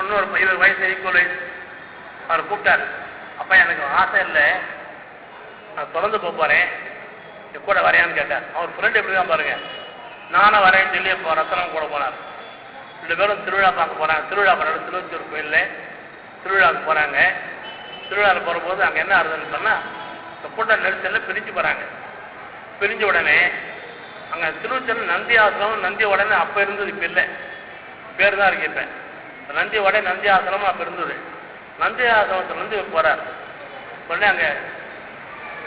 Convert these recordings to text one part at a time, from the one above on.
இன்னொரு 20 வயசு ஈக்குவல் வயசு. அவர் கூப்பிட்டார். அப்பா எனக்கு ஆசை இல்லை, நான் தொடர்ந்து போறேன், கூட வரையான்னு கேட்டார். அவர் ஃப்ரெண்ட் எப்படி தான் பாருங்க, நானும் வரேன்னு சொல்லி இப்போ ரத்தனம் கூட போனார். 2 பேரும் திருவிழா பார்க்க போறாங்க. திருவிழா போறாங்க, திருவத்தூர் கோயிலில் திருவிழாவுக்கு போறாங்க. திருவிழாவில் போகும்போது அங்கே என்ன ஆகுதுன்னு சொன்னால், இந்த கூட்டம் நெரிசலில் பிரிஞ்சு போறாங்க. பிரிஞ்ச உடனே அங்கே திருவச்சல் நந்தி ஆசிரமம், நந்தி உடனே அப்போ இருந்தது, இப்போ இல்லை, பேர் தான் இருக்கு. இப்போ நந்தி உடனே நந்தி ஆசிரமம் அப்போ இருந்தது. நந்தி ஆசிரமத்திலேருந்து போறார். உடனே அங்கே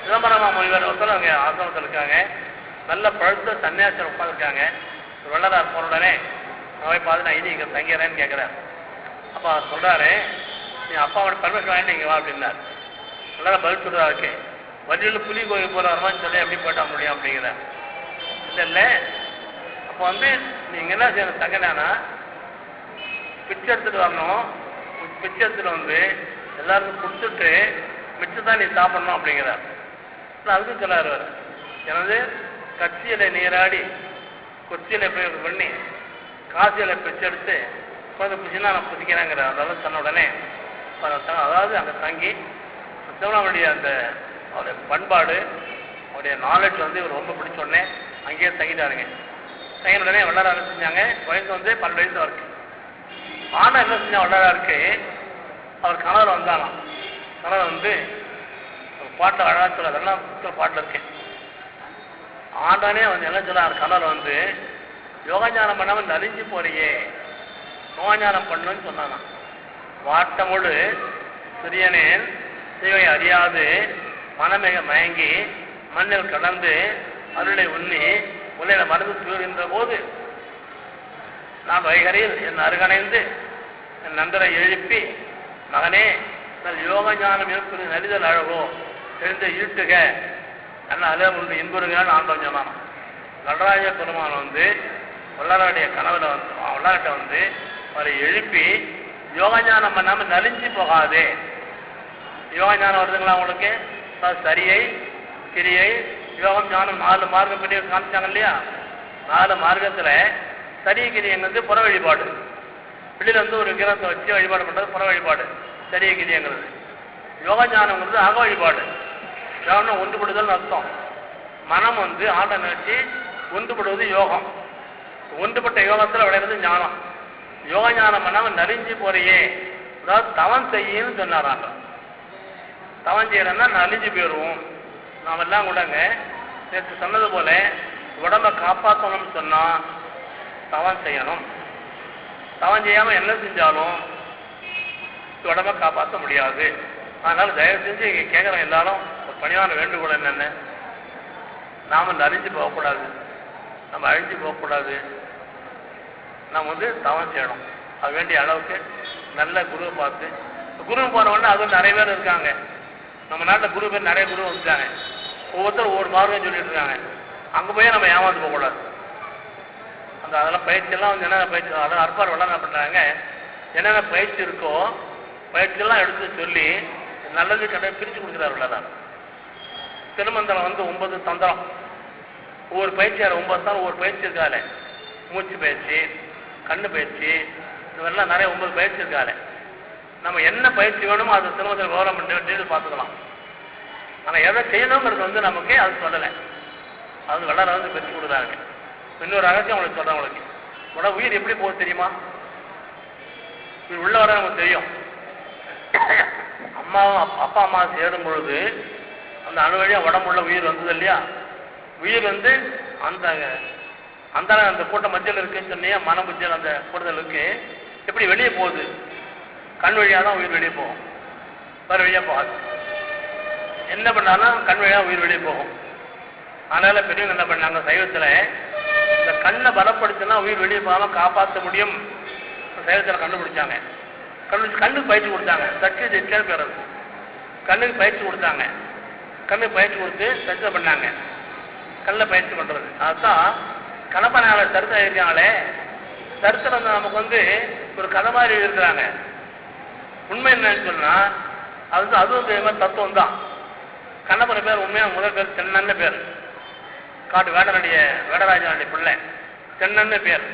சிதம்பரமா முனிவர் ஒருத்தர் அங்கே ஆசிரமத்தில் இருக்காங்க. நல்ல பழுத்த சன்னியாசம் உட்காந்துருக்காங்க. வெள்ளதார் போன உடனே அவரை பார்த்து நான் இனி இங்கே தங்கிறேன்னு கேட்குறாரு. அப்போ அவர் சொல்கிறாரு, நீ அப்பாவோட பர்மிஷன் வாங்கிட்டு இங்கே வா அப்படின்னார். நல்லா பதில் சொல்கிறா இருக்கு. வண்டியில் புலி கோயில் போகிற வருமானு சொல்லி எப்படி போட்டா முடியும் அப்படிங்கிறார். இல்லை அப்போ நீங்கள் என்ன செய்யணும், தங்கினானா பிச்சை எடுத்துகிட்டு வரணும். பிச்சை எடுத்துகிட்டு எல்லாருக்கும் கொடுத்துட்டு மிச்சம் நீ சாப்பிடணும் அப்படிங்கிறார். அதுக்கும் சொல்லாரு, எனது கட்சியில் நீராடி கொச்சியில் போய் பண்ணி காசியில் பிச்சை எடுத்து குழந்தை பிடிச்சின்னா நான் பிடிக்கிறேங்கிறார். அதெல்லாம் சொன்ன உடனே அதாவது அங்கே தங்கி சிவனாவுடைய அந்த அவருடைய பண்பாடு, அவருடைய நாலேஜ் இவர் ரொம்ப பிடிச்ச உடனே அங்கேயே தங்கிட்டாருங்க. தங்கின உடனே வள்ளலார் என்ன செஞ்சாங்க, வயசு 12 வயசு இருக்கு. ஆனால் என்ன செஞ்சா வள்ளலாருக்கு அவர் கணவர் வந்தாலாம். கணவர் பாட்டில் அழகா சொல்ல, அதெல்லாம் பாட்டில் இருக்கு. ஆண்டானே என்ன சொல்றார், கணவர் யோகஞானம் பண்ணாமல் நலிஞ்சு போறியே, யோகஞானம் பண்ணுன்னு சொன்னாங்க. வாட்டமுழு சிறியனேன் சிவை அறியாது மனமிக மயங்கி மண்ணில் கடந்து அருளை உண்ணி உன்னை மருந்து தூர்கின்ற போது நான் வைகரையில் என் அருகணைந்து என் நண்பரை எழுப்பி, மகனே நல் யோக ஞானம் இருப்பது நலிதல் அழகோ தெரிந்து ஈட்டுக என்ன அலே உண்டு இன்புறுங்கன்னு ஆண்டவன் சொன்னான். நடராஜ பெருமான் வள்ளலாருடைய கனவுல வள்ளலார்கிட்ட அவரை எழுப்பி யோகஞானம் பண்ணாமல் நலிஞ்சு போகாதே. யோகஞானம் வருதுங்களா உங்களுக்கு? சரியை கிரியை யோகம் ஞானம் 4 மார்க்கம் பற்றி காமிச்சாங்க இல்லையா? 4 மார்க்கத்தில் சரிய கிரியங்கிறது புற வழிபாடு. வெளியில் ஒரு விக்கிரத்தை வச்சு வழிபாடு பண்ணுறது புற வழிபாடு சரிய கிரியங்கிறது. யோகஞானங்கிறது அக வழிபாடு. யோகம்னா ஒன்றுபடுதல் அர்த்தம். மனம் ஆட்ட நிகழ்ச்சி ஒன்றுபடுவது யோகம். ஒன்றுபட்ட யோகத்தில் விளையிறது ஞானம். யோக ஞானம் பண்ணாமல் நலிஞ்சு போறியே, அதாவது தவம் செய்யன்னு சொன்னாராங்க. தவம் செய்யலன்னா நலிஞ்சு போயிடுவோம். நாம் எல்லாம் கூடங்க நேற்று சொன்னது போல உடம்பை காப்பாற்றணும்னு சொன்னா தவம் செய்யணும். தவம் செய்யாமல் என்ன செஞ்சாலும் உடம்பை காப்பாற்ற முடியாது. அதனால தயவு செஞ்சு இங்கே கேட்குறோம் எல்லாரும் ஒரு பணிவான வேண்டுகோள் என்னென்ன, நாம் நலிஞ்சு போகக்கூடாது, நம்ம அழிஞ்சு போகக்கூடாது. நம்ம தவம் செய்யணும். அது வேண்டிய அளவுக்கு நல்ல குருவை பார்த்து, குரு போனவொடனே அது நிறைய பேர் இருக்காங்க. நம்ம நாட்டில் குரு பேர் நிறைய குரு வந்துட்டாங்க. ஒவ்வொருத்தரும் ஒவ்வொரு மார்க்கம் சொல்லிட்டு இருக்காங்க. அங்கே போய் நம்ம ஏமாந்து போகக்கூடாது. அதெல்லாம் பயிற்சியெல்லாம் என்னென்ன பயிற்சி, அதெல்லாம் அற்பார் வெள்ளம் என்ன பண்ணுறாங்க, என்னென்ன பயிற்சி இருக்கோ பயிற்சியெல்லாம் எடுத்து சொல்லி நல்லது கட்ட பிரித்து கொடுக்குறாரு வெள்ளதான். திருமந்திரம் 9 தந்திரம், ஒவ்வொரு பயிற்சியார் 9 தான் ஒவ்வொரு பயிற்சி இருக்காரு. மூச்சு பயிற்சி, கண்ணு பயிற்சி, இதெல்லாம் நிறைய 9 பயிற்சி இருக்காரு. நம்ம என்ன பயிற்சி வேணுமோ அது திருமணத்தில் கவர்மெண்ட் பார்த்துக்கலாம். ஆனால் எதை செய்யணுங்கிறது நமக்கு அது சொல்லலை. அது வெள்ளார பிரித்து கொடுக்குறாங்க. இன்னொரு ரகசியம் அவங்களுக்கு சொல்கிறேன். உங்களுக்கு உயிர் எப்படி போகுது தெரியுமா? உயிர் உள்ள வர நமக்கு தெரியும். அப்பா அம்மா சேரும் பொழுது அந்த அணு வழியாக உடம்புள்ள உயிர் வந்தது இல்லையா? உயிர் அந்த அந்த அந்த கூட்ட மத்தியில் இருக்குன்னு சொன்னியா, மனபுத்தியில் அந்த கூட்டத்தில் இருக்கு. எப்படி வெளியே போகுது? கண் வழியாக தான் உயிர் வெளியே போகும், வேறு வழியாக போகாது. என்ன பண்ணாலும் கண் வழியாக உயிர் வெளியே போகும். அதனால பெரியவங்க என்ன பண்ணாங்க, சைவத்தில் இந்த கண்ணை பலப்படுத்தினா உயிர் வெளியே போகாமல் காப்பாற்ற முடியும். சைவத்தில் கண்டுபிடிச்சாங்க. கண்ணுக்கு பயிற்சி கொடுத்தாங்க. சற்று ஜெயிச்சாலும் பேர் கண்ணுக்கு பயிற்சி கொடுத்தாங்க. கண்ணுக்கு பயிற்சி கொடுத்து சர்ச்சை பண்ணாங்க. கண்ணில் பயிற்சி பண்ணுறது அதுதான் கணப்பனால சரித்திரம் இருக்காங்களே. சரித்திரம் நமக்கு ஒரு கதை மாதிரி இருக்கிறாங்க. உண்மை என்னன்னு சொன்னால் அதுவும் இதே மாதிரி தத்துவம் தான். கண்ணப்பன பேர் உண்மையாக முதல் பேர் சென்னன்னு பேர். காட்டு வேடராஜனுடைய பிள்ளை சென்னன்னு பேர்.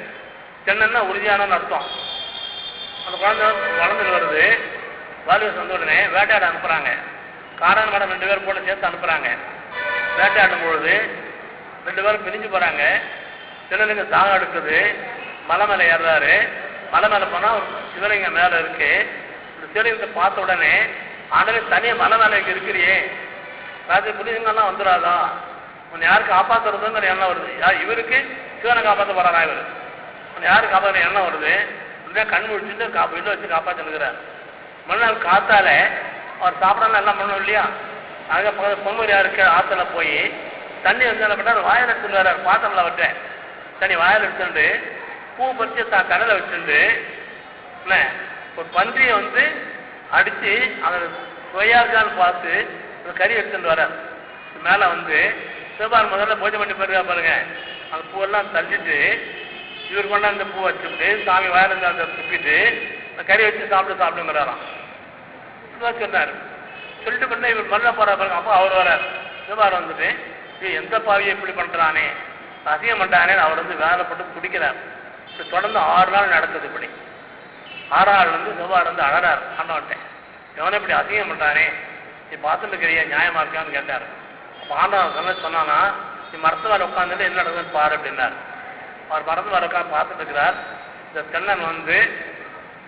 சென்னன்னா உறுதியான அர்த்தம். அந்த குழந்தை வளர்ந்துட்டு வருது. வாலிபர் வந்த உடனே வேட்டையாட அனுப்புகிறாங்க. காரன் மேடம் 2 பேர் போட்டு சேர்த்து அனுப்புகிறாங்க. வேட்டையாடும் பொழுது 2 பேரும் பிரிஞ்சு போகிறாங்க. சிலனுக்கு தாகம் எடுக்குது. மலை மேலே ஏறுறாரு. மலை மேலே போனால் ஒரு சிவலிங்கம் மேலே இருக்கு. இந்த சிவலிங்கத்தை பார்த்த உடனே ஆண்டவே தனியாக மலை மேலே இங்கே இருக்கிறியே, ராத்திரி புரியுதுங்கெல்லாம் வந்துடாதா, உன்னை யாரு காப்பாற்றுறதுங்கிற எண்ணம் வருது. இவருக்கு சிவனை காப்பாற்ற போகிறாரா, இவர் உன்னை யாரு காப்பாற்றுற எண்ணம் வருது. உடனே கண் முடிச்சுட்டு வீட்டில் வச்சு காப்பாற்றினுக்கிறார். மறுநாள் காத்தால அவர் சாப்பிடலாம் எல்லாம் பண்ணணும் இல்லையா, அங்கே பொம்மரியா இருக்க ஆற்றுல போய் தண்ணி வந்து என்ன பண்ணார், வாயில் எடுத்துட்டு வர்றார். பாத்திரம்ல விட்டேன் தண்ணி வாயில் எடுத்துட்டு பூ பறிச்சு தான் கடலை வச்சுட்டு என்ன ஒரு பன்றியை வந்து அடித்து அதை சுவையாக்கான்னு பார்த்து அந்த கறி எடுத்துட்டு வர்றார். மேலே வந்து சிவபார் முதல்ல பூஜை பண்ணி போயிருக்கா பாருங்க. அந்த பூவெல்லாம் தள்ளிட்டு இவர் கொண்டாந்து பூ வச்சுட்டு சாமி வாயிலிருந்து அதை துப்பிட்டு அந்த கறி வச்சு சாப்பிடுங்கிறாராம். சொன்னார். சொல்லிட்டு பண்ண இவர் மல்ல போறா பாருங்க. அப்போ அவர் வர்றார். சிவபார் வந்துட்டு எந்த பாவியை இப்படி பண்றானே, அசியம் பண்றானே, அவர் வந்து வேலைப்பட்டு குடிக்கிறார். இப்படி தொடர்ந்து 6 நாள் நடக்குது. இப்படி 6ஆம் நாள் வந்து சிவபார் வந்து அழறார். ஆண்டவன்ட்டேன், எவனை இப்படி அசியம் பண்றானே, நீ பார்த்துட்டு இருக்கிறிய நியாயமா இருக்கான்னு கேட்டார். அப்போ ஆண்டவன் சொன்னானா, நீ மரத்து வர உட்காந்துட்டு என்ன நடக்குதுன்னு பாரு அப்படின்னார். அவர் மரத்து வர உட்காந்து பார்த்துட்டு இருக்கிறார். இந்த தென்னன் வந்து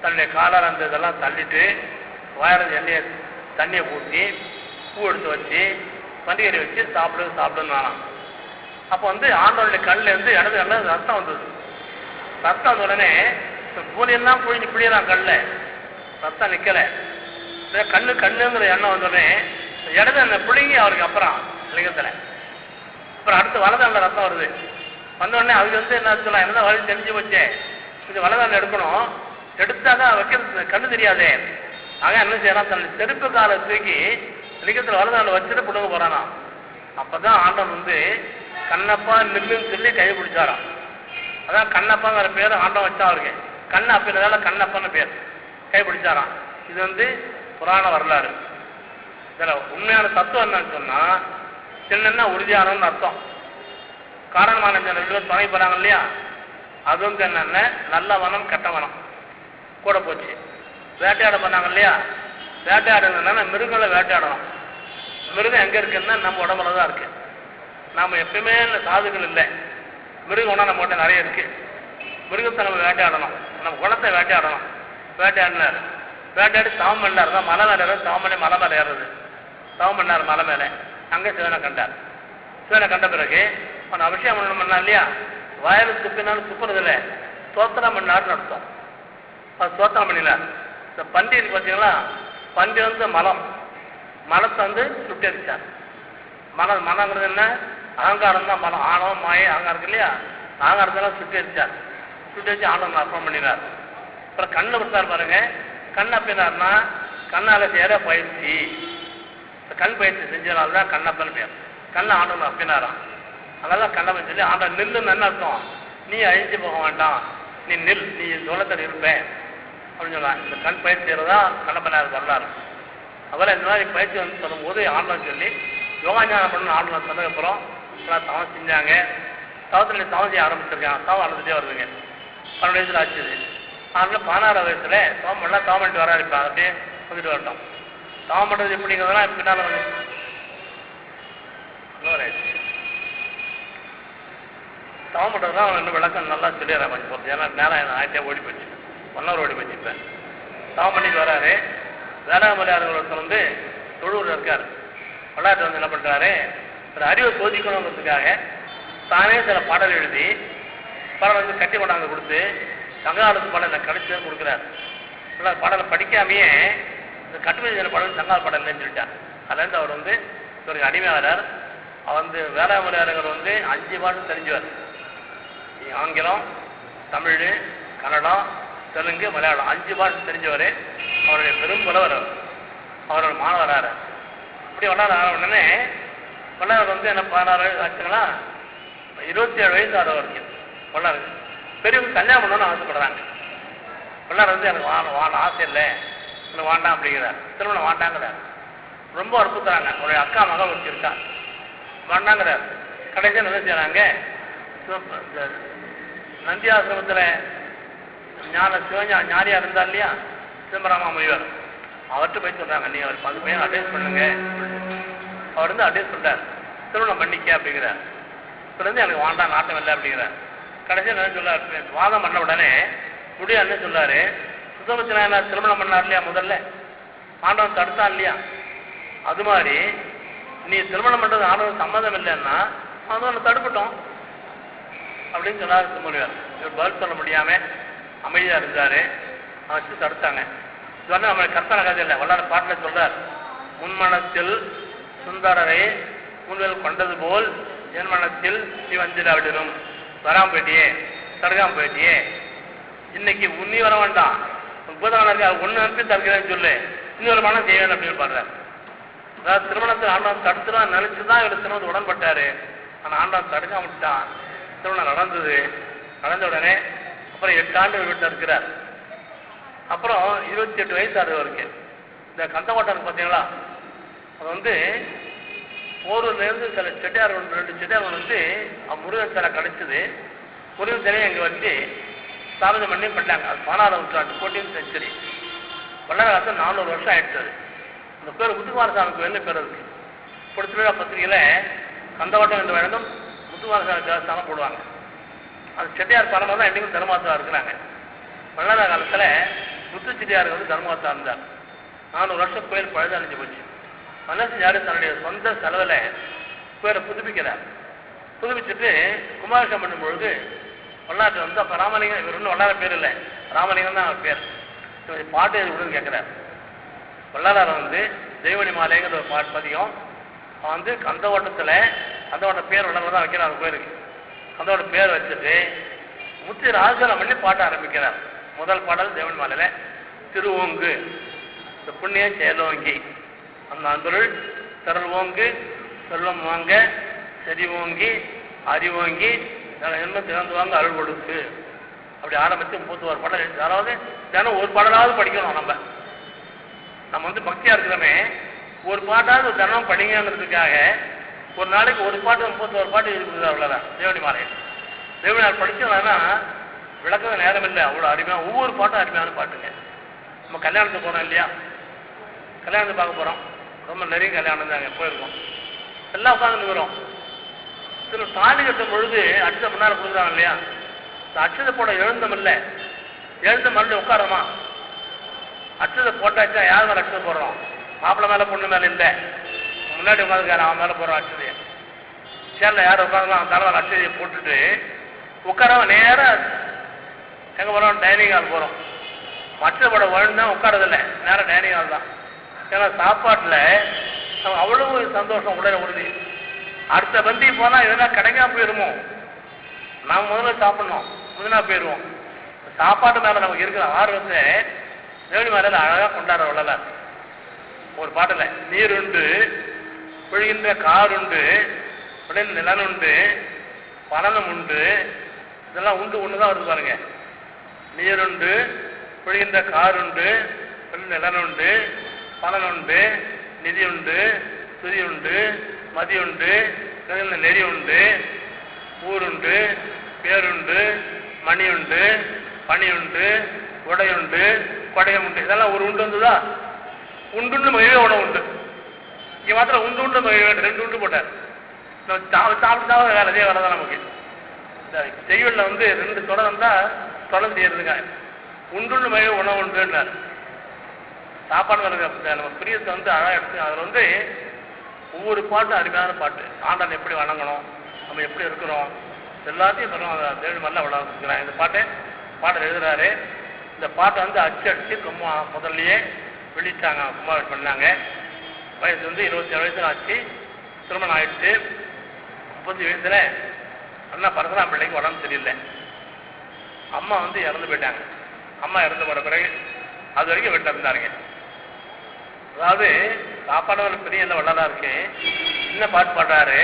தன்னுடைய காலால் அந்த இதெல்லாம் தள்ளிட்டு வாயில எண்ணெயை தண்ணியை ஊற்றி பூ எடுத்து வச்சு பண்டிகை வச்சு சாப்பிடுன்னு நானாம். அப்போ வந்து ஆண்டவனுடைய கண்ணில் இருந்து இடது கண்ணில் ரத்தம் வந்தது. ரத்தம் வந்த உடனே பூனையெல்லாம் புழிஞ்சு பிடிக்கிறான் கண்ணில், ரத்தம் நிற்கலை. கண்ணுங்கிற எண்ணம் வந்த உடனே இடது எண்ணெய் பிடிங்கி அவருக்கு அப்புறம் லிங்கத்தில் அப்புறம் அடுத்து வலதாண்ட ரத்தம் வருது. வந்த உடனே அதுக்கு வந்து என்ன சொல்லலாம், என்ன வழி தெரிஞ்சு வச்சேன், இது வலதாண்ட எடுக்கணும், எடுத்தாக்கா வைக்கிறது கண்ணு தெரியாதே. ஆக என்ன செய்யறான், தன்னுடைய செருப்பு காலை தூக்கி லிங்கத்தில் வலதாண்ட வச்சுட்டு பிடுங்க போறானா. அப்பதான் ஆண்டவன் வந்து கண்ணப்பா நில்லுன்னு சொல்லி கை பிடிச்சாராம். அதான் கண்ணப்பாங்கிற பேர் ஆண்டவன் வச்சா அவருக்கு. கண்ணு அப்படின்றதால கண்ணப்பான்னு பேர், கை பிடிச்சாராம். இது வந்து புராண வரலாறு. இதில் உண்மையான தத்துவம் என்னன்னு சொன்னா, சின்னன்னா உறுதியானன்னு அர்த்தம். காரணமான 2 பேர் துணை போறாங்க இல்லையா, அது வந்து என்னென்ன நல்ல வனம் கெட்ட வனம் கூட போச்சு. வேட்டையாட பண்ணாங்க இல்லையா, வேட்டையாடுனா மிருகங்களை வேட்டையாடணும். மிருகம் எங்கே இருக்குன்னா நம்ம உடம்புல தான் இருக்கு. நாம் எப்பயுமே இந்த சாதுகள் இல்லை, மிருகம் ஒன்றா நம்ம கிட்ட நிறைய இருக்கு. மிருகத்தை நம்ம வேட்டையாடணும், நம்ம குளத்தை வேட்டையாடணும். வேட்டையாடினார். வேட்டையாடி தவம் பண்ணார். தான் மலை மேலே தவம் பண்ணி மலை மேலே ஏறுறது. தவம் பண்ணார் மலை மேலே. அங்கே சிவனை கண்டார். சிவனை கண்ட பிறகு அவன் அபிஷேகம் பண்ணணும் பண்ணா இல்லையா, வயலுக்கு துப்பினாலும் துப்புறது இல்லை, தோத்திரம் பண்ணாருன்னு அர்த்தம். அது தோத்திரம் பண்ணினார். இந்த பன்றி இருக்கு பார்த்தீங்களா, பன்றி வந்து மலத்தை வந்து சுட்டரிச்சார். மனங்கிறது என்ன, அகங்காரம் தான் மலம். ஆணவம் மாயை அகங்காரம் இருக்கு இல்லையா, அகங்காரத்தெல்லாம் சுட்டரிச்சார். சுட்டரிச்சு ஆண்டவன் அர்ப்பணம் பண்ணினார். அப்புறம் கண்ணை கொடுத்தாரு பாருங்க. கண் அப்படின்னாருன்னா கண்ணால் செய்கிற பயிற்சி, கண் பயிற்சி செஞ்சதுனால்தான் கண்ணப்பன் பேர். கண்ணை ஆண்டவன் அப்படின்னாராம். அதனால கண்ணப்பன் சொல்லி ஆண்டவன் நில்லுன்னு என்ன அர்த்தம், நீ அழிஞ்சு போக வேண்டாம், நீ நில், நீ தோளத்தில் இருப்பேன் அப்படின்னு சொல்லலாம். இந்த கண் பயிற்சி செய்யறதா கண்ணப்பனார் வரலாறு. அவரை இந்த மாதிரி பயிற்சி வந்து சொல்லும்போது ஆண்டவன் சொல்லி யோகாஞானம் பண்ணு ஆண்டவன் சொன்னதுக்கப்புறம் எல்லாம் தவம் செஞ்சாங்க. தவத்தில் தவம் செய்ய ஆரம்பிச்சிருக்காங்க. தவம் நடந்துகிட்டே வருதுங்க. 12 வயசுல ஆச்சுது. அதனால 16 வயசுல தவம் பண்ணலாம். தவம் பண்ணிட்டு வர இருப்பாங்க. அப்படியே வந்துட்டு வரட்டும். தவம் பண்ணுறது எப்படிங்கிறதுலாம் பின்னால் வந்து தவம் பண்ணுறதுலாம் அவன் இன்னும் விளக்கம் நல்லா சொல்லிடுறேன் கொஞ்சம் போகிறது. ஏன்னா நேரம் ஆயிட்டே ஓடி போச்சு, 1 hour ஓடி போச்சு. இப்போ தவம் பண்ணிட்டு வராரு. வேளாண்மையாளர்கள் ஒருத்தர் வந்து தொழுவூரில் இருக்கார். விளையாட்டு வந்து என்ன பண்ணுறாரு, ஒரு அறிவை சோதிக்கணுங்கிறதுக்காக தானே சில பாடல் எழுதி பாடல் வந்து கட்டி கொண்டாந்து கொடுத்து சங்காலத்து பாடலை கழிச்சு கொடுக்குறாரு. பாடலை படிக்காமையே இந்த கட்டுமதி சில பாடல் சங்கால பாடல் இல்லைன்னு சொல்லிட்டார். அதுலேருந்து அவர் வந்து இவருக்கு அடிமையாளர். அவர் வந்து வேளாண்மையாளர்கள் வந்து 5 பாடல் தெரிஞ்சவர். ஆங்கிலம், தமிழ், கன்னடம், தெலுங்கு, மலையாளம் 5 பாடல் தெரிஞ்சவர். அவருடைய பெரும் புலவர். அவரோட மாணவரார். இப்படி வளர உடனே வள்ளலார் வந்து என்ன 16 வயசு ஆச்சுங்களா, 27 வயசு ஆகிற வரைக்கும் வள்ளலார் பெரியவங்க கல்யாணம் பண்ணணும்னு ஆசைப்படுறாங்க. வள்ளலார் வந்து எனக்கு வாழ ஆசை இல்லை, எனக்கு வாண்டாம் அப்படிங்கிறார். திருமணம் வாண்டாங்கிறார். ரொம்ப அற்புதறாங்க. அவருடைய அக்கா மகள் வச்சிருக்கா, வாண்டாங்கிறார். கடைசியாக என்ன செய்யறாங்க, நந்தி ஆசிரமத்தில் ஞானியா இருந்தா இல்லையா சிதம்பரமா முனிவர், அவர்கிட்ட போய் சொல்றாங்க, நீ அவர் 10 பையன் அட்வைஸ் பண்ணுங்க. அவர் வந்து அட்வைஸ் பண்றார், திருமணம் பண்ணிக்க அப்படிங்கிறார். இப்ப இருந்து எனக்கு வாண்டாம், நாட்டம் இல்லை அப்படிங்கிறார். கடைசியில் என்ன சொல்றாரு, வாதம் பண்ண உடனே முடியாது சொல்றாரு, சுத்தபட்ச திருமணம் பண்ணார் இல்லையா முதல்ல, ஆண்டவன் தடுத்தான் இல்லையா, அது மாதிரி நீ திருமணம் பண்றது ஆண்டவன் சம்மதம் இல்லைன்னா ஆண்டவன் தடுக்கட்டும் அப்படின்னு சொன்னார் திருமுனிவர். இவர் பதில் சொல்ல முடியாம அமைதியா இருந்தாரு. அவன் வச்சு தடுத்தாங்க. சொன்ன நம்ம கற்பனை கதை இல்லை, வல்லார பாட்டில் சொல்றார், முன்மனத்தில் சுந்தரரை முன்னில் கொண்டது போல் என் மனத்தில் நீ வந்திடாவிடணும். வராம போயிட்டியே, தடுக்காம போயிட்டியே, இன்னைக்கு உன்னி வர வேண்டாம், 30 இருக்கு, அது ஒன்று அனுப்பி தடுக்கிறேன்னு சொல்லு, இன்னொரு மனம் செய்வேன் அப்படின்னு பாடுறாரு. அதாவது திருமணத்தில் ஆண்டவன் தடுத்துதான் நினைச்சுதான் இவர் திருமணத்தை உடன்பட்டாரு. ஆனால் ஆண்டவன் தடுக்காம விட்டான். திருமணம் நடந்தது. நடந்த உடனே அப்புறம் 8 ஆண்டு வீட்டில் இருக்கிறார். அப்புறம் 28 வயசு ஆகுது. இந்த கந்தகோட்டம் பார்த்தீங்களா, அது வந்து போரூர்லேருந்து சில செட்டியார் 2 செட்டியார் வந்து முருகன் சிலை கிடைச்சது. முருகன் சிலையை அங்கே வச்சு ஸ்தாபனம் பண்ணி பண்ணிட்டாங்க. அது 16ஆம் நூற்றாண்டு 14th century. வல்லார காலத்தில் 400 வருஷம் ஆயிடுச்சு. அந்த பேர் முத்துக்குமாரசாமி கோயில்னு பேர் இருக்கு. கொடுத்துருவா பத்திரிகையில் கந்தகோட்டம் என்று வழங்கும் முத்துக்குமாரசாமி தேவஸ்தானம் போடுவாங்க. அது செட்டியார் பரமாக தான் என்றைக்கும் தர்மாசா இருக்கிறாங்க. வல்லார காலத்தில் முத்து செட்டியாருக்கு வந்து தர்மாசா இருந்தார். 400 வருஷம் கோயில் பழுதடைஞ்சு போச்சு. மனசு யாரு தன்னுடைய சொந்த செலவில் கோயிலை புதுப்பிக்கிறார். புதுப்பிச்சுட்டு கும்பாபிஷேகம் பண்ணும்பொழுது வல்லாற்று வந்து அப்போ ராமலிங்கம், இவர் ஒன்றும் வல்லார பேர் இல்லை, ராமலிங்கம் தான் அவர் பேர். பாட்டு எழுதி விடுன்னு கேட்குறாரு. வல்லாரார் வந்து தெய்வனி மாலைங்கிற ஒரு பாட்டு பதிகம் வந்து கந்தகோட்டத்தில், கந்தகோட்ட பேர் வல்லார தான் வைக்கிறார் கோயிலுக்கு. கந்தகோட்ட பேர் வச்சுட்டு முத்தி ராஜனம் பண்ணி பாட்ட ஆரம்பிக்கிறார். முதல் பாடல் தெய்வனி மாலையில் திருவோங்கு இந்த புண்ணிய செயலோங்கி அந்த அந்தொருள் திரள் ஓங்கு செல்வம் வாங்க செடி ஓங்கி அறிவோங்கி என்ன திறந்து வாங்க அருள் கொடுக்கு அப்படி ஆரம்பித்து 31 பாடல். அதாவது தினம் ஒரு பாடலாவது படிக்கணும். நம்ம வந்து பக்தியா இருக்கிறோமே, ஒரு பாட்டாவது ஒரு தினம் படிங்கிறதுக்காக ஒரு நாளைக்கு ஒரு பாட்டு 31 பாட்டு இருக்குது. அவ்வளோதான் தேவனி மாலை. தேவனியார் படிச்சோம்னா விளக்க நேரம் இல்லை, அவ்வளோ அருமையாக ஒவ்வொரு பாட்டும் அருமையான பாட்டுங்க. நம்ம கல்யாணத்துக்கு போகிறோம் இல்லையா, கல்யாணத்தை பார்க்க போகிறோம், ரொம்ப நிறைய கல்யாணம் தாங்க போயிருக்கோம், எல்லாம் உட்காந்து வரும். சில தாலி கட்டும் பொழுது அச்சதை முன்னால் கொடுக்குறாங்க இல்லையா, இந்த அச்சதை போட எழுந்தம் இல்லை, எழுந்த மறுபடியும் உட்காரமா, அச்சதை போட்டாச்சா யார் மேலே அச்சதை போடுறோம், மாப்பிள்ளை மேலே பொண்ணு மேலே இல்லை, முன்னாடி உட்காந்துக்கார அவன் மேலே போடுறோம் அச்சதையை. சேரில் யார் உட்காந்துலாம் அவன் தலைவன் அச்சதையை போட்டுட்டு உட்காரவன் நேராக எங்கே போகிறோம், டைனிங் ஹால் போகிறோம். அச்சதை போட வழுந்தான் உட்காரதில்லை, நேராக டைனிங் ஹால் தான். ஏன்னா சாப்பாட்டில் நம்ம அவ்வளவு சந்தோஷம், உடனே உறுதி. அடுத்த பந்தி போனால் எதனா கிடைக்காம போயிடுமோ, நாம் முதல்ல சாப்பிடணும், முதனா போயிடுவோம். சாப்பாட்டு மேலே நமக்கு இருக்கிற ஆர்வத்தை தேவனி மேலையில் அழகாக கொண்டாட வள்ளலார். ஒரு பாட்டில் நீருண்டு பொழிகின்ற காருண்டு உடனே நிலனுண்டு பலனும் உண்டு, இதெல்லாம் உண்டு ஒன்று தான் வருது பாருங்க. நீருண்டு பொழிகின்ற காருண்டு நிலனுண்டு பலனுண்டு நிதி உண்டு துதி உண்டு மதி உண்டு நெறி உண்டு ஊருண்டு பேருண்டு மணி உண்டு பனி உண்டு உடையுண்டு கொடையம் உண்டு. இதெல்லாம் ஒரு உண்டு வந்துதா, உண்டுண்டு மகிழ உணவு உண்டு. இங்கே மாத்திரம் உண்டு உண்டு மகிழ 2 உண்டு போட்டார். சாப்பிட்டு வேலை அதே வேலை தான் நமக்கு. இந்த செய்யுளில் வந்து 2 தொடர் வந்தால் தொடர்ந்து செய்யறதுங்க. உண்டுண்டு மகிழ உணவு உண்டுன்னார். சாப்பாடு நம்ம பிரியத்தை வந்து அழகாக எடுத்து அதில் வந்து ஒவ்வொரு பாட்டும் அருமையான பாட்டு. ஆண்டான் எப்படி வணங்கணும், நம்ம எப்படி இருக்கிறோம், எல்லாத்தையும் சொல்லுவோம். அதை தேவி மாதிரிலாம் விளையாடுறாங்க. இந்த பாட்டை எழுதுறாரு. இந்த பாட்டை வந்து அடிச்சு முதல்லையே வெளியிட்டாங்க, கும்பாபிஷேகம் பண்ணாங்க. வயசு வந்து 27 வயசுல ஆச்சு, திருமணம் ஆயிடுச்சு. 30 வயசுல அண்ணா பரசுராம் பிள்ளைக்கு உடம்பு சரியில்லை. அம்மா வந்து இறந்து போயிட்டாங்க. அம்மா இறந்து போன பிறகு அது வரைக்கும் வீட்டில் இருந்தாருங்க. அதாவது சாப்பாடு பெரிய எல்லாம் வள்ளலா இருக்கு. என்ன பாட்டு பாடுறாரு,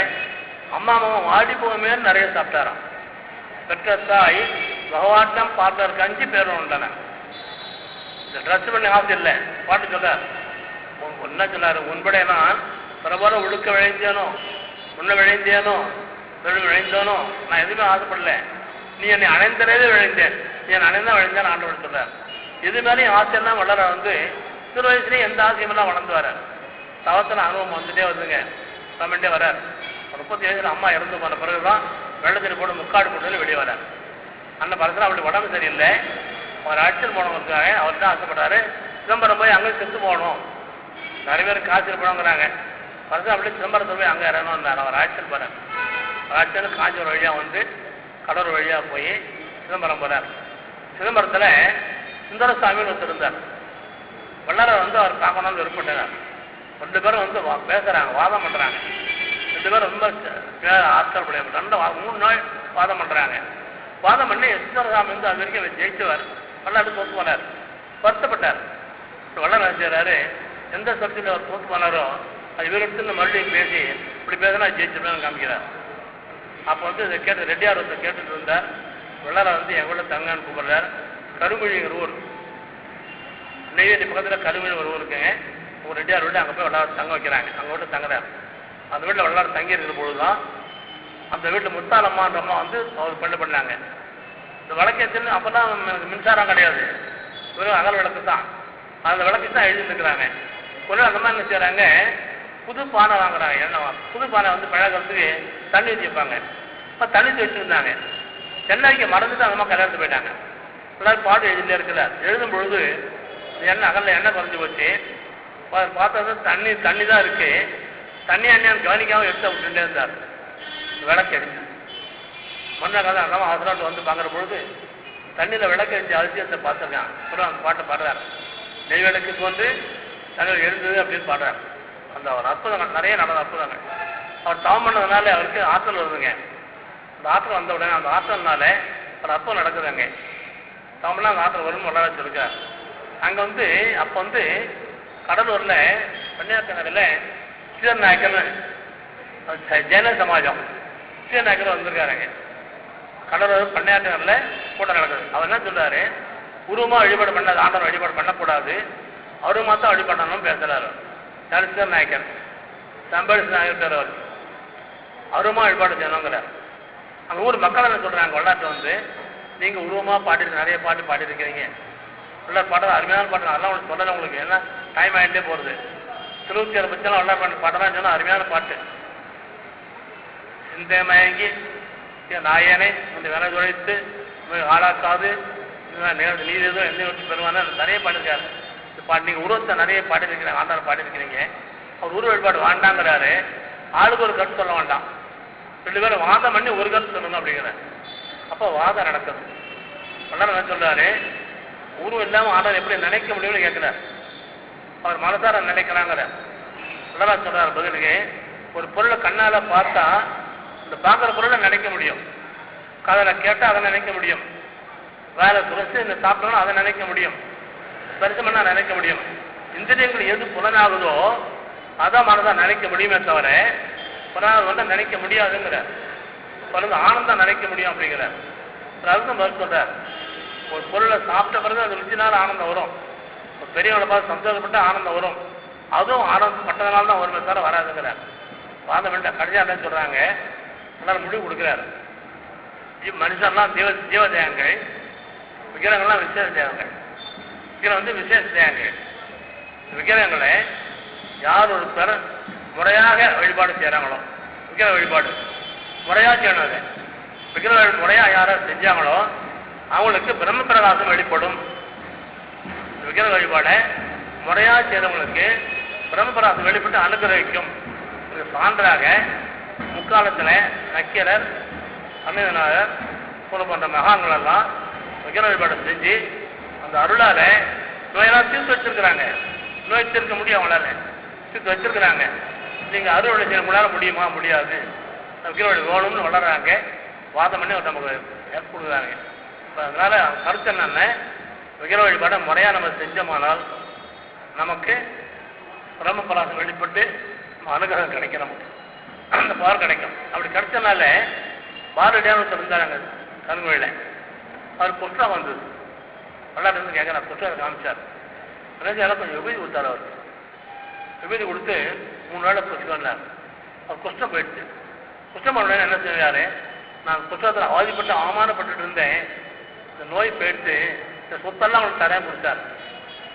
அம்மா அம்மா வாடி போகுமேன்னு நிறைய சாப்பிட்டாராம். பெற்ற தாய் பகவாட்டம் பார்த்ததற்கு 5 பேரும் உண்டான. இந்த ட்ரெஸ் பண்ணி ஆசை இல்லை. பாட்டு சொல்றார், என்ன சொல்லாரு, உன்படைய நான் பரவாயில்ல ஒழுக்க விளைந்தேனோ, உன்னை விளைந்தேனோ, தொழில் விளைந்தோனோ, நான் எதுவுமே ஆசைப்படல. நீ என்னை அணைந்ததே விளைந்தேன், என் அண்ணன் வழிந்தான் ஆண்டவர் சொல்றார். இது மேலேயும் ஆசையெல்லாம் வளர வந்து சிறு வயசுலேயும் எந்த ஆசையுமெல்லாம் வளர்ந்து வரார். தவத்தில் அனுபவம் வந்துட்டே வருதுங்க, கமெண்டே வரார். 30 வயசுல அம்மா இறந்து போன பிறகுதான் வெள்ளத்தில் போட்டு முக்காடு போட்டு வெளியே வரார். அந்த படத்தில் அப்படி உடம்பு சரியில்லை, அவர் அழைச்சிட்டு போனவங்களுக்காக அவர் தான் ஆசைப்பட்டாரு சிதம்பரம் போய் அங்கே செத்து போகணும். நிறைய பேர் காய்ச்சல் போனோங்கிறாங்க. படத்தில் அப்படியே சிதம்பரத்தில் போய் அங்கே இறங்கணும். அவர் அழைச்சிட்டு போறார். அழைச்சிட்டு காஞ்சூர் வழியாக வந்து கடலூர் வழியாக போய் சிதம்பரம் போறார். சிதம்பரத்தில் சுந்தரசாமின்னு ஒருத்தர் இருந்தார். வள்ளலார் வந்து அவர் பார்க்கணும்னு விருப்பப்பட்டார். 2 பேரும் வந்து பேசுறாங்க, வாதம் பண்றாங்க. 2 பேரும் ரொம்ப ஆட்கள் படைய 3 நாள் வாதம் பண்றாங்க. வாதம் பண்ணி சுந்தரசாமி வந்து அது வரைக்கும் ஜெயிச்சவர். வள்ளலார் தோத்து போனார், வருத்தப்பட்டார். வள்ளலார் செய்யறாரு, எந்த சப்ஜெக்டில் அவர் தோத்து போனாரோ அது இவருக்கு மறுபடியும் பேசி இப்படி பேசினா ஜெயிச்சிருப்பேன்னு காமிக்கிறார். அப்போ வந்து இதை கேட்டு ரெட்டியார் ஒருத்தர் கேட்டுட்டு இருந்தார். வள்ளலார் வந்து என் கூட தங்கன்னு கூப்பிடுறார். கருமொழிங்கிற ஊர், நெய்வேலி பக்கத்தில் கருமொழி ஒரு ஊர் இருக்குங்க. ஒரு ரெட்டியார் வீட்டு அங்கே போய் வள்ளலார் தங்க வைக்கிறாங்க. அங்கே வீட்டு தங்குறாரு. அந்த வீட்டில் வள்ளலார் தங்கி இருக்கிற பொழுதுதான் அந்த வீட்டில் முத்தாலம்மான்ற அம்மா வந்து அவர் பண்ணாங்க. இந்த விளக்கேற்றுன்னு அப்போ தான் மின்சாரம் கிடையாது, வெறும் அகல் விளக்கு தான். அந்த விளக்கு தான் எழுதிட்டுருக்குறாங்க. ஒரு அந்த மாதிரி என்ன செய்கிறாங்க, புது பானை வாங்குறாங்க. எண்ணெய் புது பானை வந்து பழகிறதுக்கு தண்ணி ஊற்றி வைப்பாங்க. இப்போ தண்ணி ஊற்றி வச்சுருந்தாங்க. சென்னைக்கு மறந்துட்டு அந்த மாதிரி கல்யாணத்துக்கு போயிட்டாங்க. எல்லாரும் பாட்டு எழுதிட்டே இருக்கிறார். எழுதும் பொழுது எண்ணெய் அகலில் எண்ணெய் குறைஞ்சி போச்சு. பார்த்தது தண்ணி தான் இருக்கு. தண்ணி எண்ணெயான்னு கவனிக்காமல் எடுத்து விட்டுட்டே இருந்தார். விளக்கு அடிச்சு மண்ணை கதை அங்கே ஹாஸ்பிட்டல் வந்து பார்க்குற பொழுது தண்ணியில் விளக்கு அடிச்சு அதிசயத்தை பார்த்துருக்கான். அப்புறம் அந்த பாட்டை பாடுறார். நெய் விளக்குக்கு வந்து தண்ணீர் எழுந்தது அப்படின்னு பாடுறார். அந்த ஒரு அற்புதங்கள் நிறைய நடந்த அற்புதங்கள். அவர் தவம் பண்ணதுனால அவருக்கு ஆற்றல் வருதுங்க. அந்த ஆற்றல் வந்த உடனே அந்த ஆற்றல்னால ஒரு அற்புதம் நடக்குதுங்க. தவம்னா அந்த ஆற்றல் வரும்னு வளர வச்சிருக்கார். அங்கே வந்து அப்போ வந்து கடலூரில் கன்னியாகுமரியில் சீரநாயக்கர்னு ஜெயன சமாஜம் சீரநாயக்கர் வந்திருக்காருங்க. கடலூர் கன்னியாகுமரியில் கூட்டம் நடக்குது. அவர் என்ன சொல்றாரு, உருவமாக வழிபாடு பண்ணாது, ஆண்டவர் வழிபாடு பண்ணக்கூடாது, அவரு மாத்தான் வழிபடணும்னு பேசுறாரு. சீரநாயக்கர் நாயக்கர் சம்பளிச்சு நாயக்கர் பேர் அவர். அவருமா வழிபாடு செய்யணுங்கிறார். அங்கே ஊர் மக்கள் என்ன சொல்றாங்க, வள்ளலார் வந்து நீங்கள் உருவமாக பாடி நிறைய பாட்டு பாடிருக்கிறீங்க, வள்ளலார் பாடுற அருமையான பாட்டு, அதெல்லாம் உங்களுக்கு சொல்லலை. உங்களுக்கு என்ன டைம் ஆகிட்டே போகிறது. 26 பட்சம் வள்ளலார் பாட்டு பாட்டெல்லாம் சொன்னால் அருமையான பாட்டு. இந்த மயங்கி நாயனை இந்த விலை குழைத்து ஆளாக்காது நீர் எதுவும் எந்த நோக்கி பெறுவான நிறைய பாடிருக்காரு. இந்த பாட்டு நீங்கள் உருவத்தை நிறைய பாடிருக்கிறீங்க, ஆண்டார் பாடிருக்கிறீங்க. அவர் உருவ வழிபாடு வாண்டாங்கிறாரு. ஆளுக்கு ஒரு கருத்து சொல்ல வேண்டாம், 2 பேரும் வாதம் பண்ணி ஒரு கருத்து சொல்லணும் அப்படிங்கிற. அப்போ வாதம் நடக்குது. வள்ளலார் என்ன சொல்றாரு, உருவம் இல்லாமல் ஆண்டவர் எப்படி நினைக்க முடியும்னு கேட்கிறார். அவர் மனசார நினைக்கிறாங்கிற. வள்ளலார் சொல்றாரு பதிலுக்கு, ஒரு பொருளை கண்ணால பார்த்தா இந்த பார்க்குற பொருளை நினைக்க முடியும், காதில் கேட்டால் அதை நினைக்க முடியும், வேலை துறைச்சு இந்த சாப்பிட்டோம்னா அதை நினைக்க முடியும், பரிசமன்னா நினைக்க முடியும். இந்திரியங்கள் எது புலனாகுதோ அதான் மனதா நினைக்க முடியுமே தவிர புலனாக வந்து நினைக்க முடியாதுங்கிற. பிறகு ஆனந்தம் நினைக்க முடியும் அப்படிங்கிற அர்த்தம் பதில் சொல்றார். ஒரு பொருளை சாப்பிட்ட பிறகு அது ருச்சினால ஆனந்தம் வரும், பெரியவங்களை பார்த்து சந்தோஷப்பட்டு ஆனந்தம் வரும், அதுவும் ஆனந்தம் பட்டதுனால தான் ஒரு தவிர வராதுங்கிறார். வாதம் பண்ண கடைசியாக என்ன சொல்றாங்க, எல்லாரும் முடிவு கொடுக்குறாரு. மனுஷன்லாம் ஜீவ தேகங்கள், விக்கிரகங்கள்லாம் விசேஷ தேகங்கள். விக்கிரம் வந்து விசேஷ தேகங்கள். விக்கிரகங்களை யார் ஒருத்தர் முறையாக வழிபாடு செய்கிறாங்களோ, விக்கிரக வழிபாடு முறையாக செய்யணும். அது விக்கிரக முறையாக யாரும் செஞ்சாங்களோ அவங்களுக்கு பிரம்ம பிரகாசம் வெளிப்படும். விக்கிரக வழிபாடை முறையாக செய்கிறவங்களுக்கு பிரம்ம பிரகாசம் வெளிப்பட்டு அனுகிரகிக்கும். இது சான்றாக முக்காலத்தில் நக்கீரர், அமிர்தநாதர் போன்ற மகான்கள் எல்லாம் விக்கிரக வழிபாடு செஞ்சு அந்த அருளால் நோயெல்லாம் தீர்த்து வச்சிருக்கிறாங்க. நோய் தீர்க்க முடியும், அவங்களால தீர்த்து வச்சிருக்கிறாங்க. நீங்கள் அறுவடை செய்ய உங்களால் முடியுமா? முடியாது. விக்கிரக வழி வேணும்னு வளர்றாங்க, வாதம் பண்ணி நமக்கு ஹெல்ப் கொடுக்குறாங்க. இப்போ அதனால கருத்து என்னென்ன, விக்கிரக வழிபாடை முறையாக நம்ம செஞ்சோமானால் நமக்கு பிரம்ம பராசம் வெளிப்பட்டு அனுகிரகம் கிடைக்கும், நமக்கு அந்த பார் கிடைக்கும். அப்படி கிடைச்சனால பாரடியான இருந்தாங்க கருங்கோயில. அவர் குற்றம் வந்தது. வள்ளலார் கேட்குறார், குற்றம் காமிச்சார். எனக்கு கொஞ்சம் விபூதி கொடுத்தார். அவர் விபூதி கொடுத்து 3 நாள் குஷ்டம். அவர் குஷ்டம் போயிடுச்சு. குஷ்டம் பண்ண என்ன செய்வாரு, நான் குற்றத்தில் அவதிப்பட்டு அவமானப்பட்டு இருந்தேன், இந்த நோய் போயிட்டு இந்த சொத்தெல்லாம் அவனுக்கு தரையா கொடுத்தார்.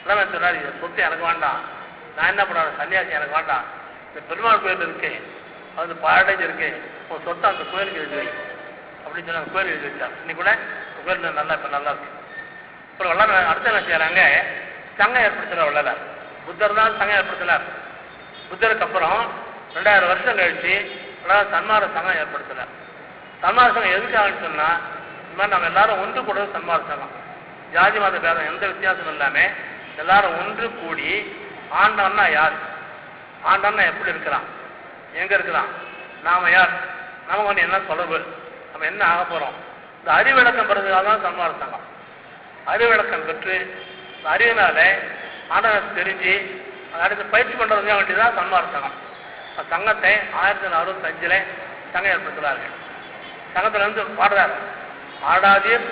எல்லாம் சொன்னார், இந்த சொத்து எனக்கு வேண்டாம், நான் என்ன பண்ணுறேன், சன்னியாசி எனக்கு வேண்டாம், இந்த பெருமாள் கோயில் இருக்கு, அது பாரடைஞ்சு இருக்கு, உன் சொத்தை அந்த கோயிலுக்கு எழுதி வை அப்படின்னு சொல்லி அந்த கோயில் எழுதி வச்சார். இன்னைக்கு கூட கோயில் நல்லா இப்போ நல்லா இருக்கு. அப்புறம் வள்ளலார் அடுத்த என்ன செய்யறாங்க, சங்கம் ஏற்படுத்துகிறார் வள்ளலார். புத்தர் தான் சங்கம் ஏற்படுத்தினார். புத்தருக்கு அப்புறம் 2000 வருஷம் கழிச்சு வள்ளலார் சன்மார்க்க சங்கம் ஏற்படுத்தினார். சன்மார்க்க சங்கம் எதுக்காகன்னு சொன்னா, இந்த மாதிரி நம்ம எல்லாரும் ஒன்று கூடுறது சன்மார்க்க சங்கம். ஜாதி மத பேதம் எந்த வித்தியாசமும் இல்லாமல் எல்லாரும் ஒன்று கூடி ஆண்டவன்னா யார், ஆண்டவன்னா எப்படி இருக்கிறான், எங்க இருக்கிறான், நாம யார், நமக்கு வந்து என்ன தொடர்பு, நம்ம என்ன ஆக போறோம், இந்த அறிவிளக்கம் பெறதுக்காக தான் சன்மார்க்க சங்கம். அறிவிளக்கம் பெற்று இந்த அறிவினால ஆண்டவனை தெரிஞ்சு அடுத்து பயிற்சி பண்றதுக்காக வேண்டியதான் சன்மார்க்க சங்கம். சங்கத்தை 1965 சங்கம் ஏற்படுத்துகிறார்கள். சங்கத்துல இருந்து பாடுறாரு, ஆடாதீர்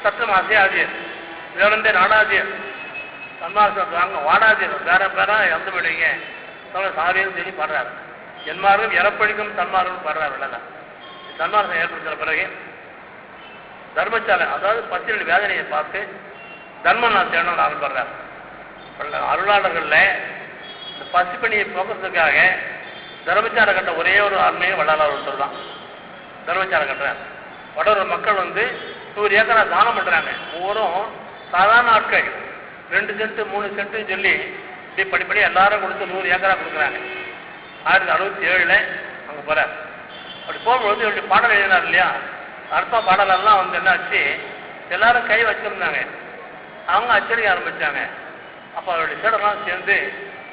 சற்றம் அசையாதீர், வேறந்தே நாடாதீர், சன்மார்க்க வாங்க வாடாதீர், வேற பேரா இறந்து போயிடுவீங்க சாரியும் சொல்லி பாடுறாரு. என்மார்க்கும் இறப்பழிக்கும் சன்மார்க்கம் பாடுறாரு. இல்லைல்ல சன்மார்க்கம் ஏற்படுத்துகிற பிறகு தர்மசாலை, அதாவது பத்திரிகை வேதனையை பார்த்து தர்மம் நான் தேடணும்னு ஆரம்பிடுறாரு. அருளாளர்களில் இந்த பசிப்பணியை போக்குறதுக்காக தர்மச்சாலை கட்ட ஒரே ஒரு ஆண்மையை வள்ளலார் ஒருத்தர் தான் தர்மச்சாலை கட்டுறாரு. வடவர் மக்கள் வந்து 100 ஏக்கரா தானம் பண்றாங்க. ஒவ்வொரும் சாதாரண ஆட்கள் 2 சென்ட் 3 சென்ட்னு சொல்லி இப்படி படிப்படி எல்லாரும் கொடுத்து 100 ஏக்கரா கொடுக்குறாங்க. 1967 அங்கே போறார். அப்படி போகும்போது இப்படி பாடல் எழுதினார் இல்லையா, அற்ப பாடலெல்லாம் வந்து என்னாச்சு, எல்லாரும் கை வச்சிருந்தாங்க, அவங்க அச்சடிக்க ஆரம்பிச்சாங்க. அப்போ அவருடைய சீடெல்லாம் சேர்ந்து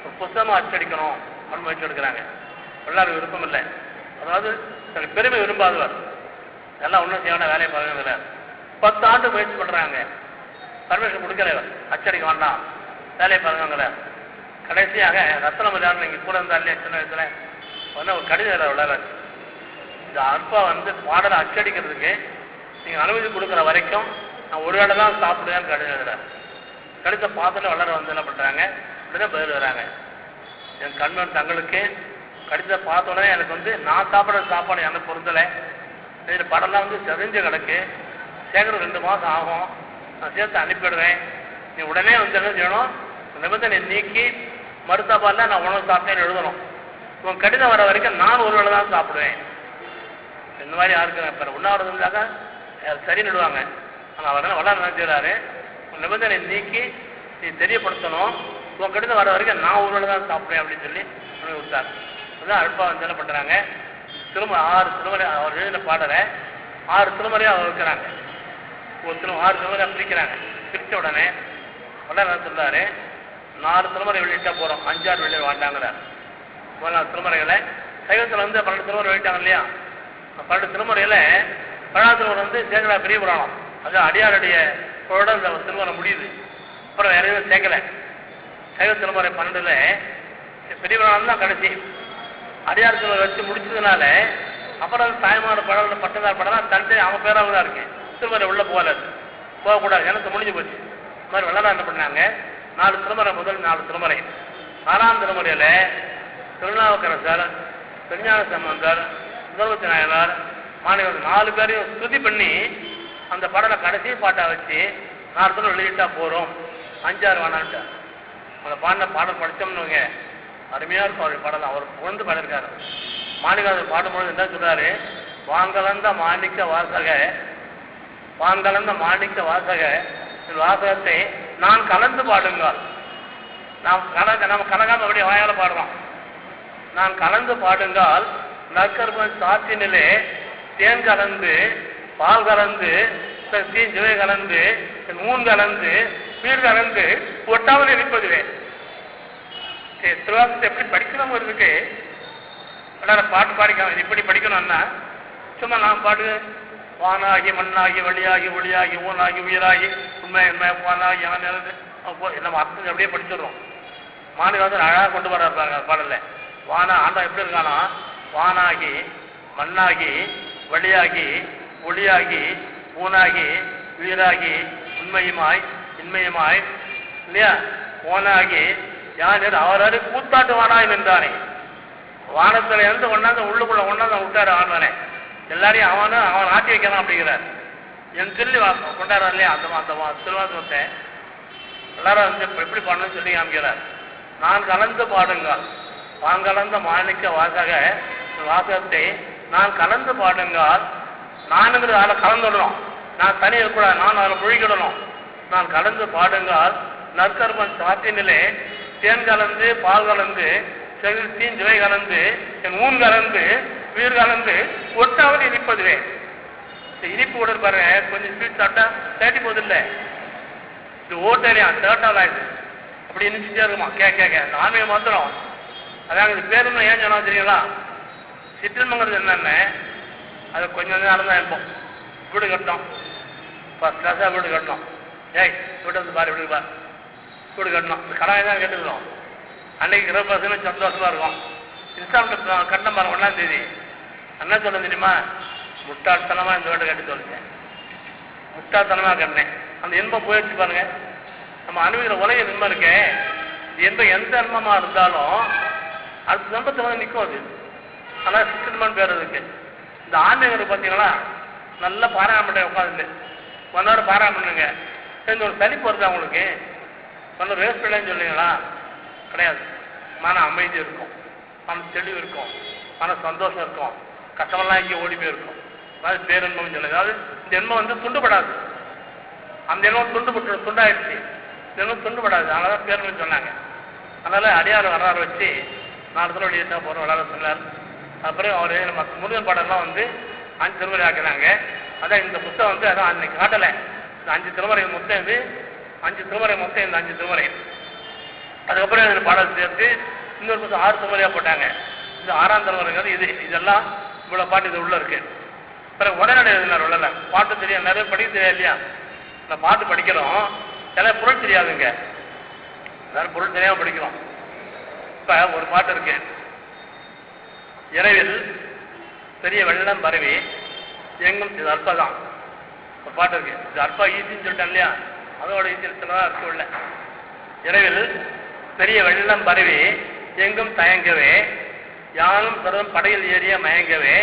ஒரு புத்தகமாக அச்சடிக்கணும் அப்படின்னு முயற்சி எடுக்கிறாங்க. எல்லாரும் விருப்பம் இல்லை, அதாவது தனக்கு பெருமை விரும்பாதவர், எல்லாம் ஒன்றும் செய்யணும் வேலையை பார்க்கிறார். 10 ஆண்டு முயற்சி பண்ணுறாங்க, பர்மிஷன் கொடுக்கறவர், அச்சடிக்க வேண்டாம் வேலையை பாருங்கிறார். கடைசியாக ரத்னமரியாதை இங்கே கூட இருந்தா இல்லையா சின்ன வயசுல வந்து ஒரு கடிதம் வளராது, இந்த அற்பா வந்து பாடலை அச்சடிக்கிறதுக்கு நீங்கள் அனுமதி கொடுக்குற வரைக்கும் நான் ஒரு வேளை தான் சாப்பிடுவேன்னு கடிதம் எழுதுறாரு. கடிதத்தை பார்த்துட்டு வளர வந்து என்ன பண்ணுறாங்க, இப்படிதான் பதில் வராங்க. என் கண்மன் தங்களுக்கு கடிதத்தை பார்த்த உடனே எனக்கு வந்து நான் சாப்பிட்ற சாப்பாடு எனக்கு பொருந்தலை, இதில் படம்லாம் வந்து செறிஞ்சு கிடக்கு, சேகரம் 2 மாதம் ஆகும், நான் சேர்த்து அனுப்பிடுறேன், நீ உடனே வந்து என்ன செய்யணும், நிபந்தனை நீக்கி மருத்துவப்பாலில் நான் உணவு சாப்பிட்டேன்னு எழுதணும், உன் கடிதம் வர வரைக்கும் நான் ஒரு வேளை தான் சாப்பிடுவேன். இந்த மாதிரி யாருக்கு இப்போ உண்ணாவிரதம் இருந்தாக்க சரி நடுவாங்க. ஆனால் அவர் வளர நினைச்சாரு, உன் நிபந்தனை நீக்கி நீ தெரியப்படுத்தணும், உன் கடிதம் வர வரைக்கும் நான் ஒரு வேளை தான் சாப்பிடுவேன் அப்படின்னு சொல்லி உணவு விட்டார். அதுதான் அல்பா வந்து என்ன பண்ணுறாங்க, திரும்ப 6 திருமுறை அவர் எழுதின பாடலை 6 திருமுறையாக அவர் இருக்கிறாங்க. ஒரு 6 திருமுறையாக பிரிக்கிறாங்க. பிரித்த உடனே வளர சொல்றாரு, 4 திருமுறை வெளியிட்டா போகிறோம், 5-6 வெளியிட வேண்டாங்கிறார். 4 திருமுறைகளை சைவத்தில் வந்து 12 திருமுறை வெளியிட்டாங்க இல்லையா, 12 திருமுறையில் 10ஆம் திருமுறை வந்து சேகரா பெரிய புராணம், அது அடியாருடைய பொருட இந்த திருமுறை முடியுது. அப்புறம் வேற எதுவும் சேர்க்கலை. சைவ திருமுறை 12ல் பெரிய புராணம் தான் கடைசி. அடியார் திருமுறை வச்சு முடிச்சதுனால அப்புறம் தாய்மார் படம் பட்டதார் படம் தன்ட்டு அவன் பேராக தான் இருக்கு, திருமுறை உள்ள போகக்கூடாது, எனக்கு முடிஞ்சு போச்சு. இந்த மாதிரி வள்ளலார் என்ன பண்ணாங்க, 4 திருமுறை முதல் 4 திருமுறை, 6ஆம் திருமுறையில் திருநாவுக்கரசர், திருஞான சம்பந்தர், சுந்தரமூர்த்தி நாயனார், மாணவர்கள் 4 பேரையும் ஸ்துதி பண்ணி அந்த பாடலை கடைசி பாட்டை வச்சு 4 திருமுறை வெளியிட்டா போகிறோம், 5-6 வேணான்ட்டு. அந்த பாடல் படித்தோம்னுங்க அருமையாக இருக்கும். அவருடைய பாடல் அவர் புகழ்ந்து பாடியிருக்காரு. மாணிக்காதர் பாடும்பொழுது என்ன சொல்றாரு, வாங்கலந்த மாணிக்க வாசக, வாங்கலந்த மாணிக்க வாசக வாசகத்தை நான் கலந்து பாடுங்கள். நம்ம கலகாம அப்படியே வாயால பாடுறோம். நான் கலந்து பாடுங்கள், நற்கற்பன் சாற்றினிலே தேன் கலந்து, பால் கலந்து, தீஞ்சுவை கலந்து, நூன் கலந்து, பீர் கலந்து ஒட்டாமல் இருப்பதுவே. திருவாசத்தை எப்படி படிக்கணும் இருக்கு, பாட்டு பாடிக்காம இப்படி படிக்கணும்னா சும்மா நான் பாட்டு வானாகி மண்ணாகி வழியாகி ஒளியாகி ஊனாகி உயிராகி உண்மை உண்மை வானாகி நம்ம அர்த்தம் அப்படியே படிச்சிடுறோம். மாநிலத்தில் அழகாக கொண்டு வர்றாங்க பாடல. வானா ஆண்டா எப்படி இருக்கானா, வானாகி மண்ணாகி வழியாகி ஒளியாகி ஊனாகி உயிராகி உண்மையுமாய் இன்மையுமாய் இல்லையா, ஓனாகி யார் அவராரு கூத்தாட்டு வானாய் நின்றானே, வானத்துல இருந்து கொண்டாந்து உள்ளுக்குள்ள கொண்டாந்து விட்டாரு ஆண்டவனே, எல்லாரையும் அவன் ஆட்டி வைக்கலாம் அப்படிங்கிறார். என் சொல்லி கொண்டாடுறாரு இல்லையா அந்த திருவாசகத்தை எல்லாரும் வந்து எப்படி பண்ணணும்னு சொல்லி காமிக்கிறார். நான் கலந்து பாடுங்கள், நான் கலந்த மாணிக்க வாசகத்தை நான் கலந்து பாடுங்கள். நானுங்கிறது அதில் கலந்துடணும், நான் தனி இருக்கக்கூடாது, நான் அதில் முழுகிடணும். நான் கலந்து பாடுங்கள் நற்கர்மன் சாத்தினிலே தேன் கலந்து பால் கலந்து செலுத்தீன் சுவை கலந்து என் ஊன் கலந்து உயிர் கலந்து ஒட்டாவது இனிப்பதுவே. இனிப்பு கூட பாருங்க, கொஞ்சம் ஸ்வீட் சாப்பிட்டா தேட்டி போதில்லை, இது ஓட்டேரியா தேட்டால் ஆயிடுது, அப்படி இனிச்சுட்டே இருக்குமா கேட்க ஆன்மீக மாத்திரம். அதாங்க இது பேருன்னு ஏன் சொன்னா தெரியுங்களா? சிற்றின்பங்கிறது என்னென்ன, அது கொஞ்சம் நேரம் தான் இருப்போம். வீடு கட்டணும், ஃபர்ஸ்ட் கிளாஸாக வீடு கட்டணும், வீடு வந்து பாரு வீடு பாரு வீடு கட்டணும், இந்த கடாயை தான் கேட்டுக்கிறோம். அன்னைக்கு 20% சந்தோஷமா இருக்கும். இன்ஸ்டால்மெண்ட் கட்டணம் பாருங்க 1ஆம் தேதி. என்ன சொல்ல தெரியுமா? முட்டாள்தனமாக இந்த வீட்டை கட்டி சொல்லிட்டேன், முட்டாள்தனமாக கட்டினேன். அந்த இன்பம் போயிடுச்சு பாருங்க. நம்ம அனுபவிக்கிற உலக இன்பம் இருக்கேன், இன்பம் எந்த இன்பமாக இருந்தாலும் அது நம்பத்தை வந்து நிற்கும். அது ஆனால் சித்திரமான்னு பேர் இருக்கு. இந்த ஆன்மீகம் பார்த்தீங்களா, நல்லா பாராயணம் பண்ண உட்காந்து 1 hour பாராயணம் பண்ணுங்க. இந்த ஒரு சலிப்பு வருது அவங்களுக்கு, ஒன்றும் வேஸ்ட் இல்லைன்னு சொல்லுங்களா? கிடையாது. மன அமைதி இருக்கும், மன தெளிவு இருக்கும், மன சந்தோஷம் இருக்கும், கஷ்டமெல்லாம் இங்கே ஓடி போயிருக்கும். அதாவது பேரன்பம் சொல்லுங்க. அதாவது இந்த எண்ணம் வந்து துண்டுபடாது, அந்த எண்ணம் துண்டாயிடுச்சு, இந்த எண்ணம் துண்டுபடாது. அதனால தான் பேரன்பம் சொன்னாங்க. அதனால அடியார் வராறு வச்சு 4 தடவை வெளியே தான் போகிறோம் விளாட சொன்னார். அப்புறம் அவர் நம்ம முருகன் பாடலாம் வந்து 5 திருமுறை ஆக்கினாங்க. அதான் இந்த புத்தகம் வந்து அதான் அன்னைக்கு காட்டலை. இந்த 5 திருமுறை மொத்தம் இது 5 திருமுறை மொத்தம் இந்த 5 திருமுறை. அதுக்கப்புறம் இதில் பாடல் சேர்த்து இன்னொரு புத்தகம் 6 திருமுறையாக போட்டாங்க. இது 6ஆம் திருமுறைங்கிறது இது. இதெல்லாம் இவ்வளோ பாட்டு இது உள்ள இருக்கு. பிறகு உடனடி எழுதினார் உள்ள பாட்டு தெரியும், நிறைய படிக்க தெரியாது இல்லையா? இந்த பாட்டு படிக்கிறோம், சில பொருள் தெரியாதுங்க, வேற பொருள் தெரியாமல் படிக்கிறோம். இப்போ ஒரு பாட்டு இருக்கு, இரவில் பெரிய வெள்ளம் பரவி எங்கும், இது அற்பதான் ஒரு பாட்டு இருக்கு. இது அற்பா ஈஸின்னு சொல்லிட்டேன் இல்லையா? அதோட ஈஸியத்தில் இருக்கு உள்ள. இரவில் பெரிய வெள்ளம் பரவி எங்கும் தயங்கவே யானும் சர்வம் படையில் ஏறிய மயங்கவே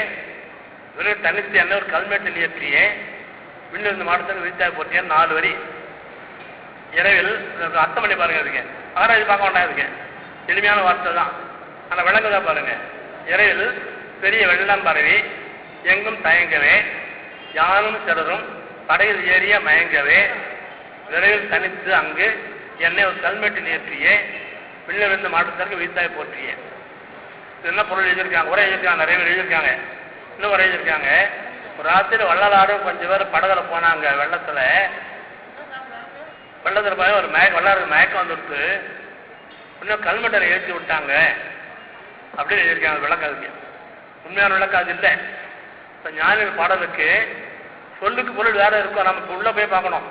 இவர்கள் தனித்து என்ன ஒரு கல்மேட்டில் இயற்றியே விண்ணிருந்து மாடத்தில் விரித்தாய் போட்டிய 4 வரி. இரவில் அர்த்தம் பண்ணி பாருங்க. அதுக்கு ஆராய்ச்சி பார்க்க வேண்டாம், இருக்கு எளிமையான வார்த்தை தான், ஆனால் விளங்குதான் பாருங்க. இரவில் பெரிய வெள்ளம் பரவி எங்கும் தயங்கவே யானும் சிறரும் படையில் ஏறிய மயங்கவே விரைவில் தனித்து அங்கு என்னை ஒரு கல்மேட்டில் ஏற்றியே விண்ணிலிருந்து மாற்றத்திற்கு வீழ்த்தாய் போற்றியே. இது என்ன பொருள் எழுதியிருக்காங்க? உரை எழுதியிருக்காங்க, நிறைய பேர் எழுதியிருக்காங்க. இன்னும் உரை எழுதியிருக்காங்க. ஒரு ராத்திரி வள்ளலாரும் கொஞ்சம் பேர் படகுல போனாங்க. வெள்ளத்தில் போய் ஒரு வள்ளலாருக்கு மயக்கம் வந்துடுத்து, இன்னும் கல்மேட்டரை ஏற்றி விட்டாங்க அப்படின்னு எழுதியிருக்காங்க. விளக்கம் அதுக்கு உண்மையான விளக்கம் அது இல்லை. இப்போ ஞானிகள் பாடலுக்கு சொல்லுக்கு பொருள் வேற இருக்கும். நமக்கு உள்ளே போய் பார்க்கணும்.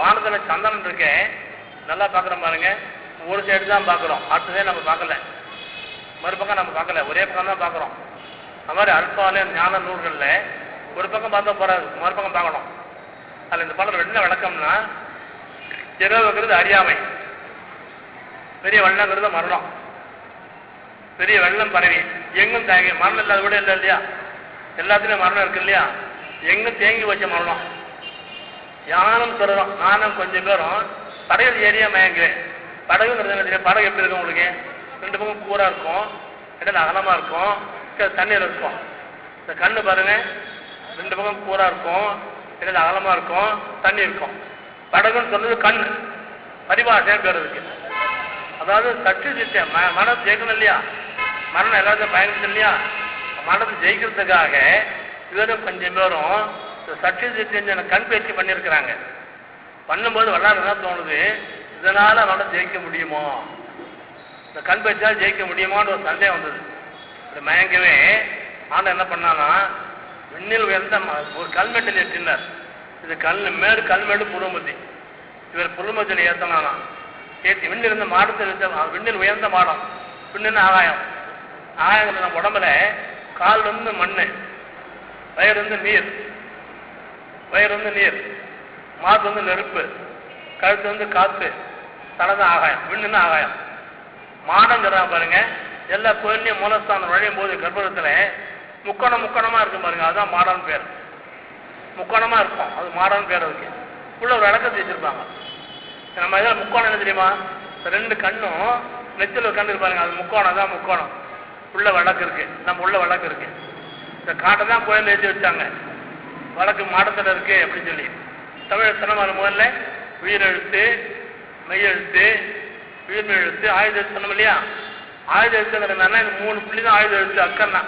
வானத்தில் சந்தனம் இருக்கேன், நல்லா பார்க்குறோம் பாருங்க. ஒரு சைடு தான் பார்க்குறோம், அடுத்ததே நம்ம பார்க்கல, மறுபக்கம் நம்ம பார்க்கல, ஒரே பக்கம் தான் பார்க்குறோம். அது மாதிரி அல்பாலே ஞான நூல்களில் ஒரு பக்கம் பார்த்தா போறாது, மறுபக்கம் பார்க்கணும். அதில் இந்த பாடல் என்ன விளக்கம்னா, இரவுங்கிறது அறியாமை, பெரிய வெள்ளங்கிறது மரணம். பெரிய வெள்ளம் பரவி எங்கும் தேங்கி, மரணம் இல்லாத கூட இல்லை இல்லையா? எல்லாத்துலேயும் மரணம் இருக்கு இல்லையா? எங்கும் தேங்கி வச்ச மரணம். யானும் சொல்றோம், நானும் கொஞ்சம் பேரும் படகுல ஏரியா மயங்குவேன். படகுங்கிறது படகு எப்படி இருக்கும் உங்களுக்கு? 2 பக்கம் கூரா இருக்கும், இடையில அகலமா இருக்கும், தண்ணீர் இருக்கும். இந்த கண்ணு பாருங்க, 2 பக்கம் கூரா இருக்கும், இடையில அகலமா இருக்கும், தண்ணி இருக்கும். படகுன்னு சொன்னது கண்ணு, பரிபாஷையா பேர் இருக்கு. அதாவது சற்று சித்தம் மனத்தை ஜெயிக்கணும் இல்லையா? மரணம் எல்லாத்தையும் பயன்படுத்த இல்லையா? மனத்தை ஜெயிக்கிறதுக்காக இவரும் கொஞ்சம் பேரும் சற்று சித்தம் கண் பயிற்சி பண்ணியிருக்கிறாங்க. பண்ணும்போது வல்லாறு என்ன தோணுது, இதனால அவனால் ஜெயிக்க முடியுமோ, இந்த கண் பயிற்சியால் ஜெயிக்க முடியுமான்னு ஒரு சந்தேகம் வந்தது. இந்த மயங்கவே ஆனா என்ன பண்ணானா, விண்ணில் உயர்ந்த ஒரு கல்மெட்டில் ஏற்றினார். இது மேடு கல்மேடு புருமதி. இவர் புருமதியில் ஏற்றினானா, ஏற்றி விண்ணிலிருந்து மாடத்தில் விண்ணில் உயர்ந்த மாடம். விண்ணுன்னு ஆகாயம், ஆகாயம் நம்ம உடம்புல கால் வந்து மண், வயிறு வந்து நீர், வயிறு வந்து நீர், மாத்து வந்து நெருப்பு, கழுத்து வந்து காத்து, தலைதான் ஆகாயம். விண்ணுன்னு ஆகாயம். மாடம் சொல்றாங்க பாருங்க. எல்லா கோயிலையும் மூலஸ்தானம் நுழையும் போது கர்ப்பத்தில் முக்கணமா இருக்கும் பாருங்க, அதுதான் மாடம்னு பேர். முக்கோணமாக இருக்கும், அது மாடம்னு பேர் இருக்கு. உள்ள ஒரு விளக்கத்தை வச்சுருப்பாங்க. நம்ம இதில் முக்கோணம் என்ன தெரியுமா, ரெண்டு கண்ணும் நெத்தியில் ஒரு கண்ணு இருப்பாருங்க, அது முக்கோணம் தான். முக்கோணம் உள்ள விளக்கு இருக்கு, நம்ம உள்ள விளக்கு இருக்கு. இந்த காட்டை தான் கோயில் எழுதி வச்சாங்க, வழக்கு மாடத்தில் இருக்கு அப்படின்னு சொல்லி. தமிழ் சொன்ன முதல்ல உயிரெழுத்து, மெய்யெழுத்து, உயிர்மெய் எழுத்து, ஆயுத எழுத்து சொன்னோம் இல்லையா. ஆயுத எழுத்துங்கிறதுனா இந்த 3 புள்ளி தான் ஆயுத எழுத்து. அக்கன்னா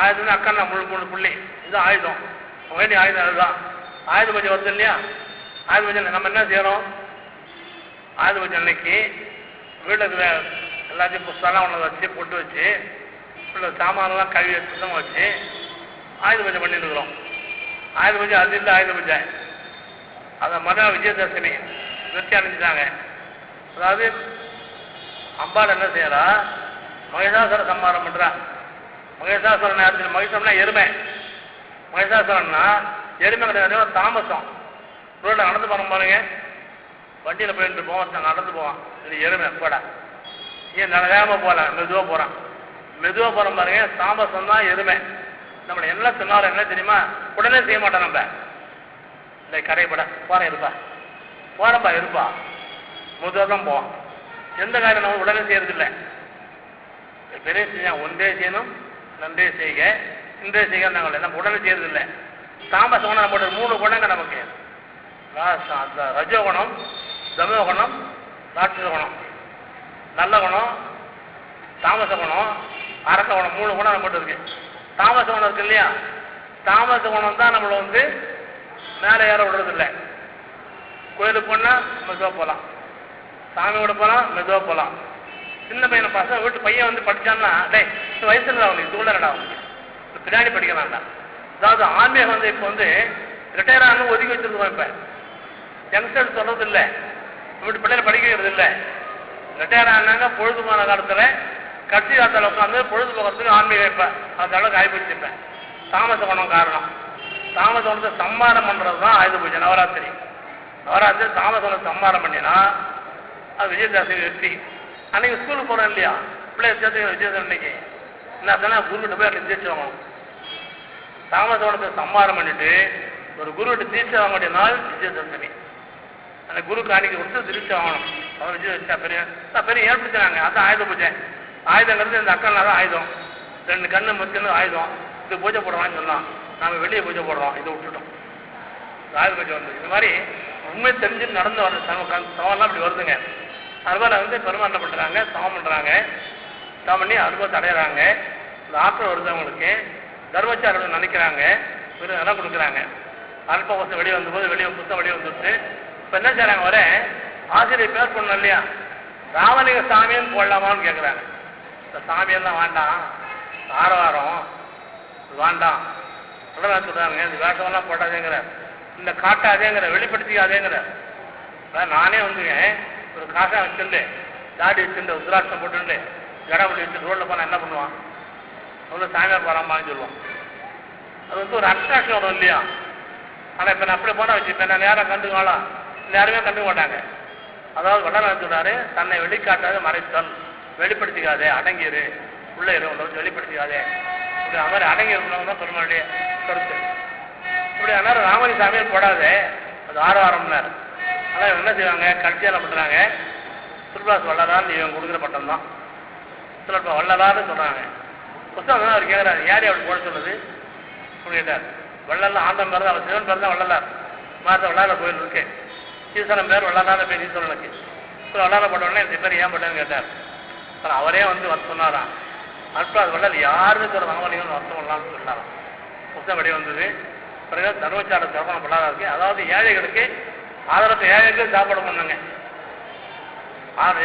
ஆயுதம் அக்கன்னா 3 புள்ளி, இது ஆயுதம். வேண்டிய ஆயுதம் அதுதான். ஆயுத பூஜை வருது இல்லையா. ஆயுத பூஜை நம்ம என்ன செய்யறோம், ஆயுத பூஜை அன்னைக்கு வீட்டுக்கு எல்லாத்தையும் புஸ்தகம் ஒன்று வச்சு பொட்டு வச்சு உள்ள சாமானெல்லாம் கழுவி சுத்தமாக வச்சு ஆயுத பூஜை பண்ணிட்டு இருக்கிறோம். ஆயுத பூஜை அது இல்லை, ஆயுத பூஜை அதை மறுநாள் விஜயதசமி வெற்றி அடைஞ்சிட்டாங்க. அதாவது அம்பாள் என்ன செய்யறா, மகிஷாசுர சம்மாரம் பண்றா. மகிஷாசுரன் நேரத்தில், மகிஷம்னா எருமை, மகிஷாசுரன்னா எருமை கிடையாது, தாமசம். ரோட்ல நடந்து போறோம் பாருங்க, வண்டியில் போயிட்டு போவான், நடந்து போவான். இது எருமை போடா, ஏன் வேகமாக போகல, மெதுவாக போகிறான். மெதுவாக போகிறோம் பாருங்க, தாமசம் தான் எருமை. நம்மளை என்ன சொன்னாலும் என்ன தெரியுமா, உடனே செய்ய மாட்டோம். நம்ம இல்லை கரைப்பட போகிறேன் இருப்பா, போகிறப்பா இருப்பா, மெதுவாக தான் போவான். எந்த காரியம் நம்ம உடனே செய்யறதில்லை. பெரிய செய்ய ஒன்றே செய்யணும், நன்றே செய்க, இன்றே செய்க, நாங்கள் நம்ம உடனே செய்யறதில்லை. தாமசம் நம்ம 3 குணங்க நமக்கு, ரஜோகுணம், தமோகுணம், ராட்சச குணம். நல்ல குணம், தாமச குணம், அரச குணம், 3 குணம் நம்மகிட்ட இருக்கு. தாமச குணம் இருக்கு இல்லையா, தாமச குணம் தான் நம்மளை வந்து மேலே ஏற விடுறதில்லை. கோயிலுக்கு போனால் மெதுவாக போகலாம், சாமியோட போகலாம், மெதுவாக போகலாம். சின்ன பையனை பசங்க வீட்டு பையன் வந்து படித்தான்னா, டே இந்த வயசுல அவனுக்கு இது உள்ளடா, அவனுக்கு பின்னாடி படிக்கலாம்டா. அதாவது ஆன்மீகம் வந்து இப்போ வந்து ரிட்டையர் ஆகணும் ஒதுக்கி வச்சிருக்கோம். இப்போ யங்ஸ்டர்ஸ் சொல்றது இல்லை, வீட்டு பிள்ளைகளை படிக்கிறது இல்லை. ரிட்டையர் ஆனாங்க பொழுதுபோன காலத்தில் கட்சி காலத்தில் உட்காந்து பொழுது போகிறதுக்கு ஆன்மீகம் இப்போ அந்த அளவுக்கு ஆகிப்போச்சு. இப்போ தாமச குணம் காரணம். தாமச குணத்தை சம்மாரம் பண்ணுறது தான் ஆயுத பூஜை, நவராத்திரி. நவராத்திரி தாமச குணத்தை சம்மாரம் பண்ணினா அது விஜயதசமி வெற்றி. அன்னைக்கு ஸ்கூலுக்கு போகிறோம் இல்லையா, பிள்ளைய சேர்த்து விஜயதசமி அன்னைக்கு என்ன சொன்னா, குருக்கிட்ட போய் அன்னைக்கு தீட்சை வாங்கணும். தாமச குணத்தை சம்மாரம் பண்ணிட்டு ஒரு குருக்கிட்ட தீட்சை வாங்க வேண்டிய நாள் விஜயதசமி. அந்த குரு காணிக்கு கொடுத்து திருச்சி ஆகணும். அவர் விஜய் பெரிய ஏற்படுத்தினாங்க. அதுதான் ஆயுத பூஜை. ஆயுதங்கிறது இந்த அக்கல்னா தான் ஆயுதம். 2 கண்ணு முத்துன்னு ஆயுதம். இது பூஜை போடுவான்னு சொன்னோம், நாங்கள் வெளியே பூஜை போடுறோம், இதை விட்டுட்டோம். ஆயுத பூஜை வந்து இது மாதிரி உண்மை தெரிஞ்சு நடந்து வர சவம்லாம் இப்படி வருதுங்க. அதுபோல் வந்து பெருமாள் என்ன பண்ணுறாங்க, சவம் பண்ணுறாங்க, சவம் பண்ணி அனுபவத்தை அடையிறாங்க. இந்த ஆற்றல் வருது அவங்களுக்கு, தர்மச்சாரம் நினைக்கிறாங்க, வெறும் இடம் கொடுக்குறாங்க. அல்ப வருஷம் வெளியே வந்தபோது வெளியே புத்தகம் வெளியே வந்துட்டு இப்போ என்ன செய்கிறாங்க, வர ஆசிரியர் பேர் பண்ணணும் இல்லையா, ராமலிங்க சாமின்னு போடலாமான்னு கேட்குறாங்க. இந்த சாமியெல்லாம் வேண்டாம், ஆரவாரம் வேண்டாம், உடனே சொல்கிறாங்க. இந்த வேஷமெல்லாம் போட்டாதேங்கிற, இந்த காட்டாதேங்கிற, வெளிப்படுத்திக்காதேங்கிற. நானே வந்துங்க ஒரு காசா வச்சுட்டு தாடி வச்சுட்டு உத்ராட்சம் போட்டுட்டு கடவுளி வச்சுட்டு ரோட்டில் போனால் என்ன பண்ணுவான், அவ்வளோ சாமியார் போகலாமான்னு சொல்லுவான். அது வந்து ஒரு அட்ராக்ஷன் வரும் இல்லையா. ஆனால் இப்போ நான் அப்படி போனால் வச்சுப்பேன், நான் நேரம் கண்டுக்கலாம், யாருமே கண்டுக்க மாட்டாங்க. அதாவது வள்ளலார் சொல்றாரு, தன்னை வெளிக்காட்டாத மறைத்தல், வெளிப்படுத்திக்காதே, அடங்கிரு, உள்ளே இருந்தவங்க வெளிப்படுத்திக்காதே, இப்படி அது மாதிரி அடங்கி இருக்கிறவங்க தான் பெருமாளுடைய கருத்து. இப்படி அதனால ராமலி சாமியார் போடாதே, அது ஆரவாரம்னாரு. ஆனால் இவங்க என்ன செய்வாங்க, கட்சியால் பண்ணுறாங்க. திருப்பாஸ் வள்ளலார் இவங்க கொடுக்குற பட்டம் தான் சிலப்பா வள்ளலார்னு சொல்கிறாங்க. புத்தகம் தான் அவர் கேட்குறாரு, யார் அப்படி போட சொல்லுது அப்படின்னு கேட்டார். வள்ளலாம் ஆண்டம் பேர் தான், அவர் சிவன் பேர் தான் வள்ளலார். மாத வள்ளலார் கோயில் இருக்கு, ஈஸ்வரன் பேர் வள்ளலார பேர் ஈஸ்வரனுக்கு. இப்போ வள்ளலார போட்டோடனே இந்த பேர் ஏன் போட்டேன்னு கேட்டார். ஆனால் அவரே வந்து வர சொன்னாராம், அல்பாது வள்ளல் யாருக்கு ஒரு ராமலிங்கம் வருத்தம் பண்ணலாம்னு சொன்னாராம். புத்தகம் வெளியே வந்தது. பிறகு தர்மச்சார தர்மணம் பண்ணாதா இருக்கு. அதாவது ஏழைகளுக்கு ஆதரத்து ஏழைகளுக்கு சாப்பாடு பண்ணுங்க,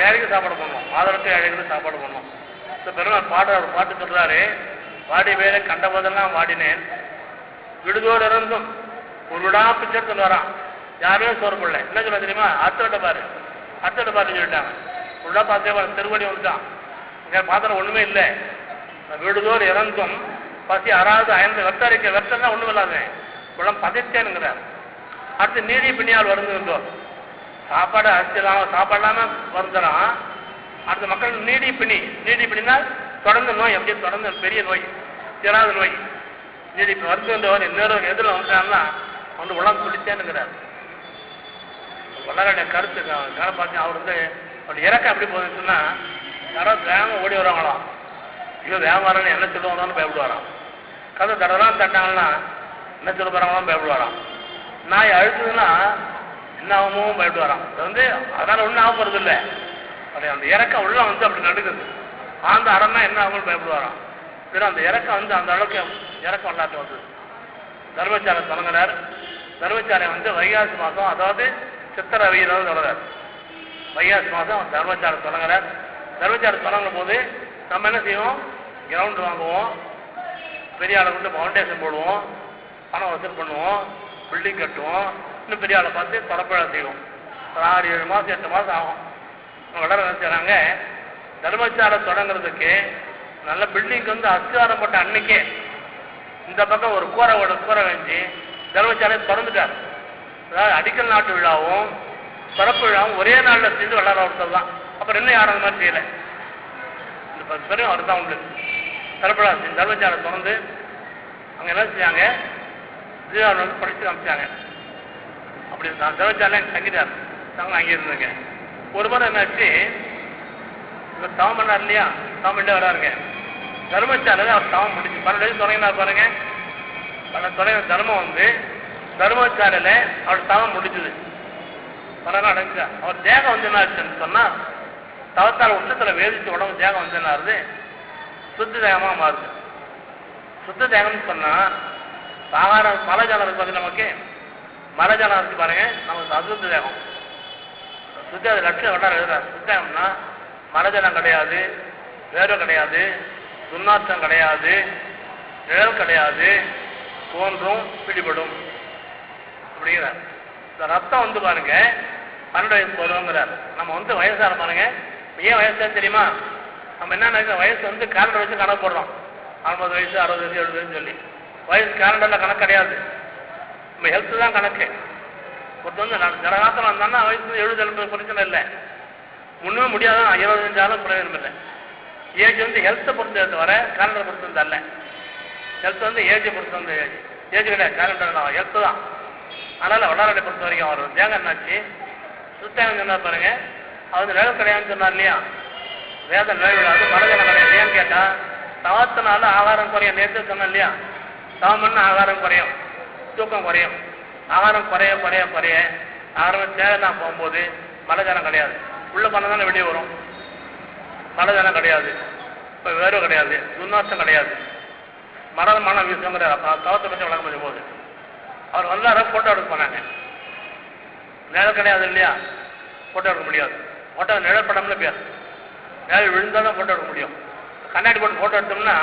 ஏழைக்கு சாப்பாடு பண்ணுவோம், ஆதரத்து ஏழைகளுக்கு சாப்பாடு பண்ணுவோம். இந்த பெருமாள் பாட்டு சொல்றாரு, வாடி வேலை கண்ட போதெல்லாம் வாடினேன், விடுதோடு இருந்தும் ஒரு விடா பிச்சை சொல்லுவாரான். யாருமே சோறு போடல. என்ன சொல்ல தெரியுமா, அத்தோட்ட பாரு, அத்தோட்ட பாருன்னு சொல்லிட்டாங்க. உள்ளா பார்த்தே திருவடி வந்துட்டான், பாத்திரம் ஒண்ணுமே இல்லை. விடுதோடு இறந்தும் பசி அறாது அயர்ந்து வெத்தரிக்க, வெத்தம் ஒண்ணும் இல்லாத குளம் பதைத்தேனுங்கிறார். அடுத்து நீடி பிணியால் வருந்துகின்றோ, சாப்பாடு அரிசிலாம் சாப்பாடு இல்லாம வருந்துறான். அடுத்த மக்கள் நீடி பிணி, நீடி பிணினா தொடர்ந்து நோய், அப்படியே தொடர்ந்து பெரிய நோய், தீராத நோய். இது இப்போ வருத்தவர் இன்னொரு எதில் வந்துட்டான்னா அவனு உலகம் குளிச்சேன்னுங்கிறார். வல்லருடைய கருத்து காலை பார்த்து அவர் வந்து அவருடைய இறக்கம் எப்படி போகுதுன்னா யாராவது வேகம் ஓடி வருவாங்களாம். ஐயோ வேகம் வரன்னு என்ன சொல்லுவாங்கன்னு பயப்படுவாராம். கதை தடலாம் தட்டாங்கன்னா என்ன சொல்ல போகிறாங்களாம் பயப்படுவாராம். நாய் அழுத்துதுன்னா என்ன ஆகுமோ பயப்படுவாராம். அது வந்து அதனால் ஒன்றும் ஆக போகிறது இல்லை. அந்த இறக்கம் உள்ள வந்து அப்படி நடுக்குது. ஆழ்ந்த அறம்னா என்ன ஆகும்னு பயப்படுவாராம். சரி அந்த இறக்கம் வந்து அந்த அளவுக்கு இறக்கம் விளையாட்டு வந்தது. தர்மசாலை தொடங்குறார். தர்மசாலை வந்து வைகாசி மாதம், அதாவது சித்திரை வெயிலாவது தொடங்குறார். வைகாசி மாதம் தர்மசாலை தொடங்குறார். தர்மசாலை தொடங்கும் போது நம்ம என்ன செய்வோம், கிரவுண்டு வாங்குவோம், பெரிய ஆளை கொண்டு ஃபவுண்டேஷன் போடுவோம், பணம் வசூல் பண்ணுவோம், பில்டிங் கட்டுவோம், இன்னும் பெரிய ஆளை பார்த்து தொடப்பழ செய்வோம். ஒரு 6-7 மாதம் 8 மாதம் ஆகும். வளர நினைச்சாங்க. தர்மசாலை தொடங்குறதுக்கு நல்ல பில்டிங்க்கு வந்து அஸ்திவாரம் போட்ட அன்னைக்கே இந்த பக்கம் ஒரு கூரை வச்சு தர்மசாலையை திறந்துட்டார். அதாவது அடிக்கல் நாட்டு விழாவும் சிறப்பு விழாவும் ஒரே நாளில் சேர்ந்து வளர ஒருத்தர் தான். அப்புறம் இன்னும் யாரும் அந்த மாதிரி செய்யலை. இந்த 10 பேரும் அவர் தான் உண்டு. சிறப்பு விழா தர்மசாலை திறந்து அங்கே என்ன செஞ்சாங்க, ஜீவார் வந்து படித்து காமிச்சாங்க. அப்படி நான் தர்மசாலை தங்கிட்டார். தங்க அங்கே இருந்துங்க. ஒரு முறை என்னாச்சு, இவர் தவம் பண்ணார் இல்லையா, தவம் பண்ணிட்டே வராருங்க. தர்மசாலையில் அவர் தவம் முடிச்சு 12 வயசு தொடங்கினா பாருங்க. தொடங்கின தர்மம் வந்து தர்மசாலையில் அவர் தவம் முடிச்சுது. 12 அடைஞ்சா அவர் தேகம் வந்து என்ன ஆச்சுன்னு சொன்னால், தவத்தால் உச்சத்தில் வேதிச்சு உடம்பு தேகம் வந்து என்ன ஆகுது, சுத்த தேகமாக மாறுது. சுத்த தேகம்னு சொன்னால் சாகார மலைஜாலம் இருக்கு பார்த்து, நமக்கு மலைஜாலம் இருக்கு பாருங்க, நமக்கு அசுத்த தேகம். சுத்த அது லட்சம் விட எழுதுறாரு. சுத்தம்னா மலஜலம் கிடையாது, வேர்வை கிடையாது, துர்நாற்றம் கிடையாது, நிழல் கிடையாது, தோன்றும் பிடிபடும் அப்படிங்கிறார். இந்த ரத்தம் வந்து பாருங்க 12 வயசு போடுவோங்கிறார். நம்ம வந்து வயசாக பாருங்க. ஏன் வயசு தெரியுமா, நம்ம என்ன நினைக்கிற வயசு வந்து கேலண்டர் வச்சு கணக்கு போடுறோம். 50 வயசு 60 வயசு 70 வயசுன்னு சொல்லி. வயசு கேலண்டரில் கணக்கு கிடையாது. நம்ம ஹெல்த்து தான் கணக்கு. ஒருத்தர் வந்து ஜனகாலத்தில் வந்தான்னா வயசு 70-80 பிரச்சனை இல்லை. ஒன்றுமே முடியாதான் 25 பிரயோஜனம் இல்லை. ஏஜ் வந்து ஹெல்த்தை பொறுத்து வர கேலண்டரை பொறுத்து வந்து அல்ல. ஹெல்த் வந்து ஏஜை பொறுத்து வந்து ஏஜ் கிடையாது, கேலண்டர் தான் ஹெல்த்து தான். அதனால் வளரடை பொறுத்த வரைக்கும் அவர் தேங்க என்னாச்சு, சுத்தம் சொன்னார் பாருங்க. அவர் வந்து நிழல் கிடையாதுன்னு சொன்னார் இல்லையா, வேத நிழல் விடாது மரஜலம் கிடையாது. ஏன்னு கேட்டால் தவத்தினால ஆகாரம் குறையும். நேற்று சொன்னேன் இல்லையா, தவம் பண்ண ஆகாரம் குறையும், தூக்கம் குறையும். ஆகாரம் குறைய குறைய குறைய ஆகாரம் தேவைதான் போகும்போது மலைஜலம் கிடையாது. உள்ள பண்ண தானே வெளியே வரும். மலைஜலம் கிடையாது, இப்போ வேர்வை கிடையாது, துர்நாற்றம் கிடையாது, மரணமான விஷயம் கிடையாது. தவத்தை பற்றி வழங்க முடியும் போது அவர் வந்தார ஃபோட்டோ எடுக்க போனாங்க. நிழல் கிடையாது இல்லையா, ஃபோட்டோ எடுக்க முடியாது. ஃபோட்டோ நிழல் படம்ல பேர் நிழல் விழுந்தால் தான் ஃபோட்டோ எடுக்க முடியும். கண்ணாடி போட்டு ஃபோட்டோ எடுத்தோம்னா